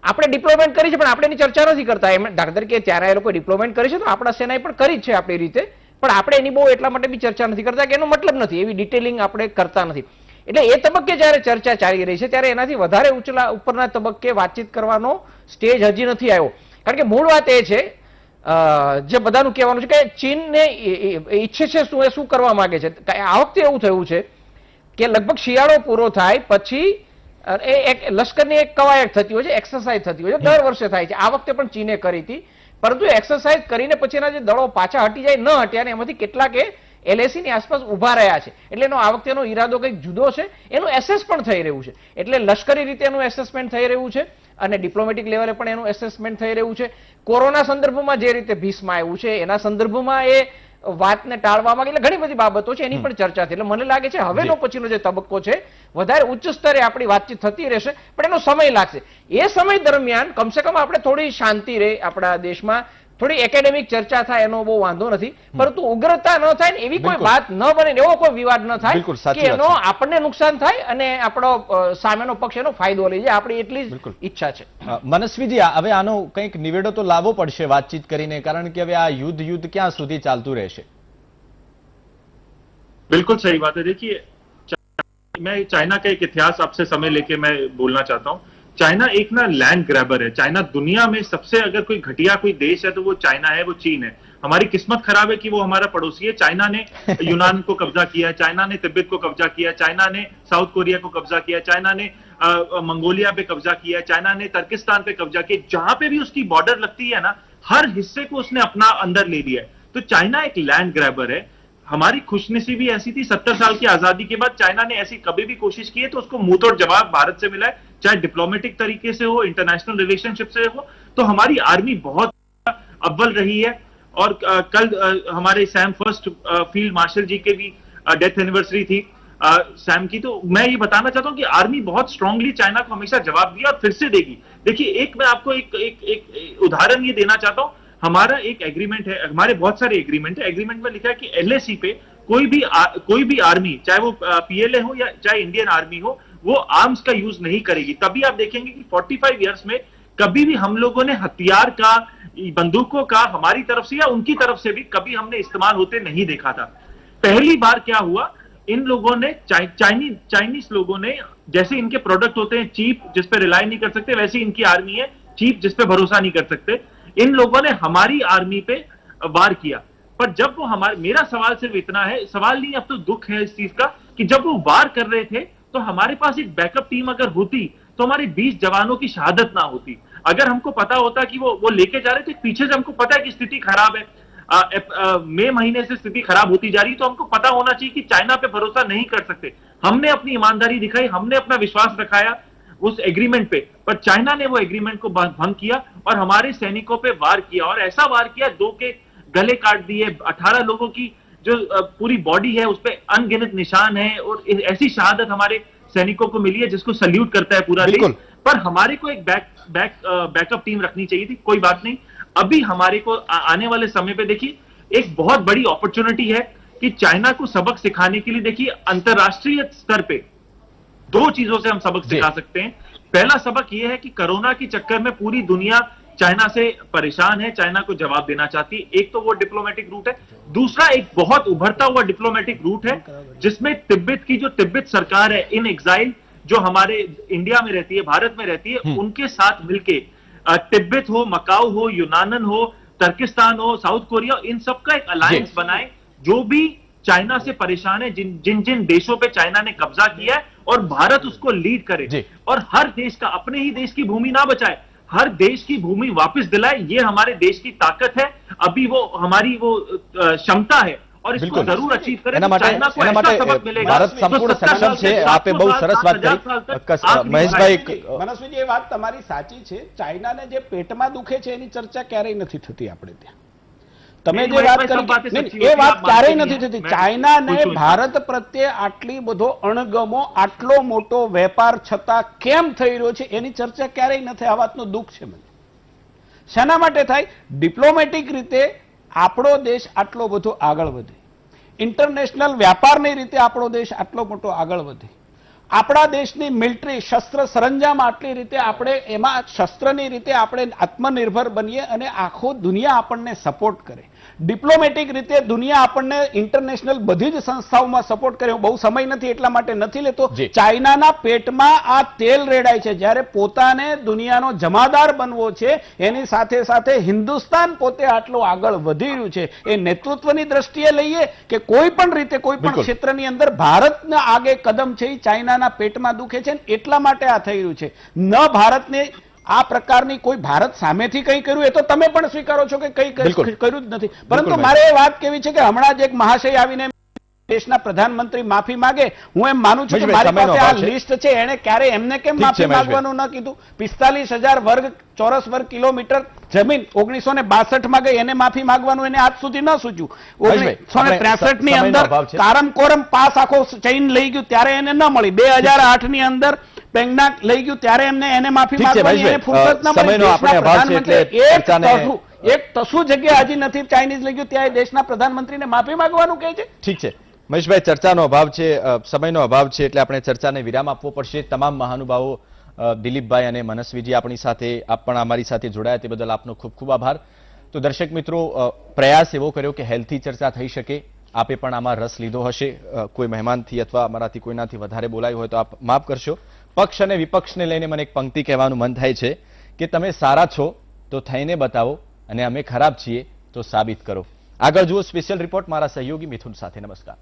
આપણે ડિપ્લોયમેન્ટ કરી છે પણ આપણે એની ચર્ચા નથી કરતા. એમ દાખલા તરીકે ત્યારે એ લોકો ડિપ્લોયમેન્ટ કરી છે તો આપણા સેનાએ પણ કરી જ છે આપણી રીતે, પણ આપણે એની બહુ એટલા માટે બી ચર્ચા નથી કરતા કે એનો મતલબ નથી, એવી ડિટેલિંગ આપણે કરતા નથી. એટલે એ તબક્કે જ્યારે ચર્ચા ચાલી રહી છે ત્યારે એનાથી વધારે ઉપરના તબક્કે વાતચીત કરવાનો સ્ટેજ હજી નથી આવ્યો. કારણ કે મૂળ વાત એ છે, જે બધાનું કહેવાનું છે કે ચીનને ઈચ્છે છે શું, એ શું કરવા માંગે છે. આ વખતે એવું થયું છે કે લગભગ શિયાળો પૂરો થાય પછી એક લશ્કરની એક કવાયત થતી હોય છે, એક્સરસાઇઝ થતી હોય છે, દર વર્ષે થાય છે. આ વખતે પણ ચીને કરી હતી, પરંતુ એક્સરસાઇઝ કરીને પછી એના જે દળો પાછા હટી જાય ન હટ્યા અને એમાંથી કેટલાકે LAC ની આસપાસ ઉભા રહ્યા છે. એટલે એનો આ વખતેનો ઈરાદો કંઈક જુદો છે, એનું એસેસ પણ થઈ રહ્યું છે. એટલે લશ્કરી રીતે એનું એસેસમેન્ટ થઈ રહ્યું છે અને ડિપ્લોમેટિક લેવલે પણ એનું એસેસમેન્ટ થઈ રહ્યું છે. કોરોના સંદર્ભમાં જે રીતે ભીષમાં આવ્યું છે એના સંદર્ભમાં એ વાતને ટાળવા માંગે, એટલે ઘણી બધી બાબતો છે એની પણ ચર્ચા થઈ. એટલે મને લાગે છે હવેનો પછીનો જે તબક્કો છે વધારે ઉચ્ચ સ્તરે આપણી વાતચીત થતી રહેશે, પણ એનો સમય લાગશે. એ સમય દરમિયાન કમસે કમ આપણે થોડી શાંતિ રહે આપણા દેશમાં, થોડી એકેડેમિક ચર્ચા થાય એનો બહુ વાંધો નથી, પરંતુ ઉગ્રતા ન થાય ને એવી કોઈ બિલકુલ. વાત ન બને ને એવો કોઈ વિવાદ ન થાય બિલકુલ, સાચી કે વાત એનો છે. આપણને નુકસાન થાય અને આપણો સામેનો પક્ષ એનો ફાયદો લઈ જાય. આપણી એટલી જ બિલકુલ. ઈચ્છા છે. મનસ્વીજી, હવે આનો કંઈક નિવેડો તો લાવવો પડશે વાતચીત કરીને, કારણ કે હવે આ યુદ્ધ ક્યાં સુધી ચાલતું રહેશે? बिल्कुल सही बात है। देखिए, मैं चाइना का एक इतिहास आपसे समय लेके मैं बोलना चाहता हूं। चाइना एक ना लैंड ग्रैबर है। चाइना दुनिया में सबसे अगर कोई घटिया कोई देश है तो वो चाइना है, वो चीन है। हमारी किस्मत खराब है कि वो हमारा पड़ोसी है। चाइना ने यूनान को कब्जा किया, चाइना ने तिब्बत को कब्जा किया, चाइना ने साउथ कोरिया को कब्जा किया, चाइना ने मंगोलिया पे कब्जा किया, चाइना ने तुर्किस्तान पे कब्जा किया। जहां पे भी उसकी बॉर्डर लगती है ना, हर हिस्से को उसने अपना अंदर ले लिया है। तो चाइना एक लैंड ग्रैबर है। हमारी खुशनसीबी ऐसी थी, 70 साल की आजादी के बाद चाइना ने ऐसी कभी भी कोशिश की है तो उसको मुंह तोड़ जवाब भारत से मिला है, चाहे डिप्लोमेटिक तरीके से हो, इंटरनेशनल रिलेशनशिप से हो। तो हमारी आर्मी बहुत अव्वल रही है। और कल हमारे सैम फर्स्ट फील्ड मार्शल जी के भी डेथ एनिवर्सरी थी सैम की। तो मैं ये बताना चाहता हूं कि आर्मी बहुत स्ट्रांगली चाइना को हमेशा जवाब दिया और फिर से देगी। देखिए, एक मैं आपको एक उदाहरण ये देना चाहता हूं। हमारा एक एग्रीमेंट है, हमारे बहुत सारे एग्रीमेंट है। एग्रीमेंट में लिखा है कि एलएसी पे कोई भी आर्मी, चाहे वो पीएलए हो या चाहे इंडियन आर्मी हो, वो आर्म्स का यूज नहीं करेगी। तभी आप देखेंगे कि 45 इयर्स में कभी भी हम लोगों ने हथियार का, बंदूकों का हमारी तरफ से या उनकी तरफ से भी कभी हमने इस्तेमाल होते नहीं देखा था। पहली बार क्या हुआ, इन लोगों ने चाइनीज लोगों ने, जैसे इनके प्रोडक्ट होते हैं चीप, जिस पे रिलाय नहीं कर सकते, वैसे इनकी आर्मी है चीप, जिस पे भरोसा नहीं कर सकते। इन लोगों ने हमारी आर्मी पे वार किया। पर जब वो मेरा सवाल सिर्फ इतना है, सवाल नहीं, अब तो दुख है इस चीज का कि जब वो वार कर रहे थे तो हमारे पास एक बैकअप टीम अगर होती तो हमारे 20 जवानों की शहादत ना होती। अगर हमको पता होता कि वो लेके जा रहे थे, पीछे से हमको पता है कि स्थिति खराब है, मई महीने से स्थिति खराब होती जा रही, तो हमको पता होना चाहिए कि चाइना पे भरोसा नहीं कर सकते। हमने अपनी ईमानदारी दिखाई, हमने अपना विश्वास रखाया उस एग्रीमेंट पे, पर चाइना ने वो एग्रीमेंट को भंग किया और हमारे सैनिकों पे वार किया। और ऐसा वार किया, 2 के गले काट दिए, 18 लोगों की जो पूरी बॉडी है उस पे अनगिनत निशान है। और ऐसी शहादत हमारे सैनिकों को मिली है जिसको सल्यूट करता है पूरा देश। पर हमारे को एक बैकअप टीम रखनी चाहिए थी। कोई बात नहीं, अभी हमारे को आने वाले समय पे देखिए एक बहुत बड़ी अपॉर्चुनिटी है कि चाइना को सबक सिखाने के लिए, देखिए अंतरराष्ट्रीय स्तर पे 2 चीजों से हम सबक सिखा सकते हैं। पहला सबक यह है कि कोरोना के चक्कर में पूरी दुनिया चाइना से परेशान है, चाइना को जवाब देना चाहती है। एक तो वो डिप्लोमेटिक रूट है, दूसरा एक बहुत उभरता हुआ डिप्लोमेटिक रूट है जिसमें तिब्बत सरकार है इन एग्जाइल, जो हमारे इंडिया में रहती है, भारत में रहती है, उनके साथ मिलके तिब्बत हो, मकाऊ हो, यूनान हो, तुर्किस्तान हो, साउथ कोरिया, इन सबका एक अलायंस बनाए जो भी चाइना से परेशान है, जिन देशों पे चाइना ने कब्जा किया है, और भारत उसको लीड करे और हर देश का, अपने ही देश की भूमि ना बचाए, हर देश की भूमि वापस दिलाए। ये हमारे देश की ताकत है, अभी वो हमारी वो क्षमता है और इसको जरूर अचीव करें। चाइना को ऐसा सबक मिलेगा। भारत संपूर्ण सक्षम છે। આપે બહુ સરસ વાત કરી મહેશભાઈ। મનસ્વીજી, એ વાત તમારી સાચી છે। ચાઇનાને જે પેટમાં દુખે છે એની ચર્ચા ક્યારેય નથી થતી આપણે ત્યાં। તમે જે વાત કરી એ વાત ક્યારેય નથી થતી। ચાઇનાને ભારત પ્રત્યે આટલી બધો અણગમો, આટલો મોટો વેપાર છતાં કેમ થઈ રહ્યો છે એની ચર્ચા ક્યારેય નથી। આ વાતનું દુઃખ છે મને। શેના માટે થાય? ડિપ્લોમેટિક રીતે આપણો દેશ આટલો બધો આગળ વધે, ઇન્ટરનેશનલ વ્યાપારની રીતે આપણો દેશ આટલો મોટો આગળ વધે, આપણા દેશની મિલિટરી શસ્ત્ર સરંજામ આટલી રીતે આપણે એમાં શસ્ત્રની રીતે આપણે આત્મનિર્ભર બનીએ અને આખો દુનિયા આપણને સપોર્ટ કરે, ડિપ્લોમેટિક રીતે દુનિયા આપણને ઇન્ટરનેશનલ બધી જ સંસ્થાઓમાં સપોર્ટ કરે। બહુ સમય નથી એટલા માટે નથી લેતો। ચાઇનાના પેટમાં આ તેલ રેડાય છે। જ્યારે પોતાને દુનિયાનો જમાદાર બનવો છે એની સાથે સાથે હિન્દુસ્તાન પોતે આટલું આગળ વધી રહ્યું છે, એ નેતૃત્વની દ્રષ્ટિએ લઈએ કે કોઈ પણ રીતે કોઈ પણ ક્ષેત્રની અંદર ભારતના આગે કદમ છે એ ચાઇનાના પેટમાં દુખે છે, એટલા માટે આ થઈ રહ્યું છે। ન ભારતને આ પ્રકારની કોઈ ભારત સામેથી કંઈ કર્યું, એ તો તમે પણ સ્વીકારો છો કે કંઈ કર્યું જ નથી। પરંતુ મારે એ વાત કહેવી છે કે હમણાં જ એક મહાશય આવીને દેશના પ્રધાનમંત્રી માફી માંગે, હું એમ માનું છું કે મારી પાસે આ લિસ્ટ છે, એને ક્યારે એમને કેમ માફી માંગવાનું ન કીધું? 45,000 ચોરસ વર્ગ કિલોમીટર જમીન 1962 માં ગઈ, એને માફી માંગવાનું એને આજ સુધી ન સૂચ્યું। 1963 ની અંદર કારમકોરમ પાસ આખો ચૈન લઈ ગયું ત્યારે એને ન મળી। 2008 ની અંદર પેંગના લઈ ગયું ત્યારે એને માફી ઠીક છે, માંગવાની એને ભાઈભાઈ, ફુરસત ન મળી. સમયનો આપણે દેશના અભાવ છે એટલે પ્રધાનમંત્રી ચર્ચાને- એક તસુ જગ્યા હજી નથી ચાઇનીઝ લઈ ગયું ત્યાં દેશના પ્રધાનમંત્રીને માફી માંગવાનું કહે છે. ઠીક છે મહેશભાઈ, ચર્ચાનો અભાવ છે, સમયનો અભાવ છે એટલે આપણે ચર્ચાને વિરામ આપવો પડશે. તમામ મહાનુભાવો દિલીપભાઈ અને મનસ્વીજી આપણી સાથે, આપ પણ અમારી સાથે જોડાયા તે બદલ આપનો ખૂબ ખૂબ આભાર. તો દર્શક મિત્રો, પ્રયાસ એવો કર્યો કે હેલ્થી ચર્ચા થઈ શકે. આપે પણ આમાં રસ લીધો હશે. કોઈ મહેમાનથી અથવા અમારાથી કોઈનાથી વધારે બોલાયું હોય તો આપ માફ કરશો. પક્ષ અને વિપક્ષને લઈને મને એક પંક્તિ કહેવાનું મન થાય છે કે તમે સારા છો તો થઈને બતાવો અને અમે ખરાબ છીએ તો સાબિત કરો. આગળ જુઓ સ્પેશિયલ રિપોર્ટ મારા સહયોગી મિથુન સાથે. નમસ્કાર.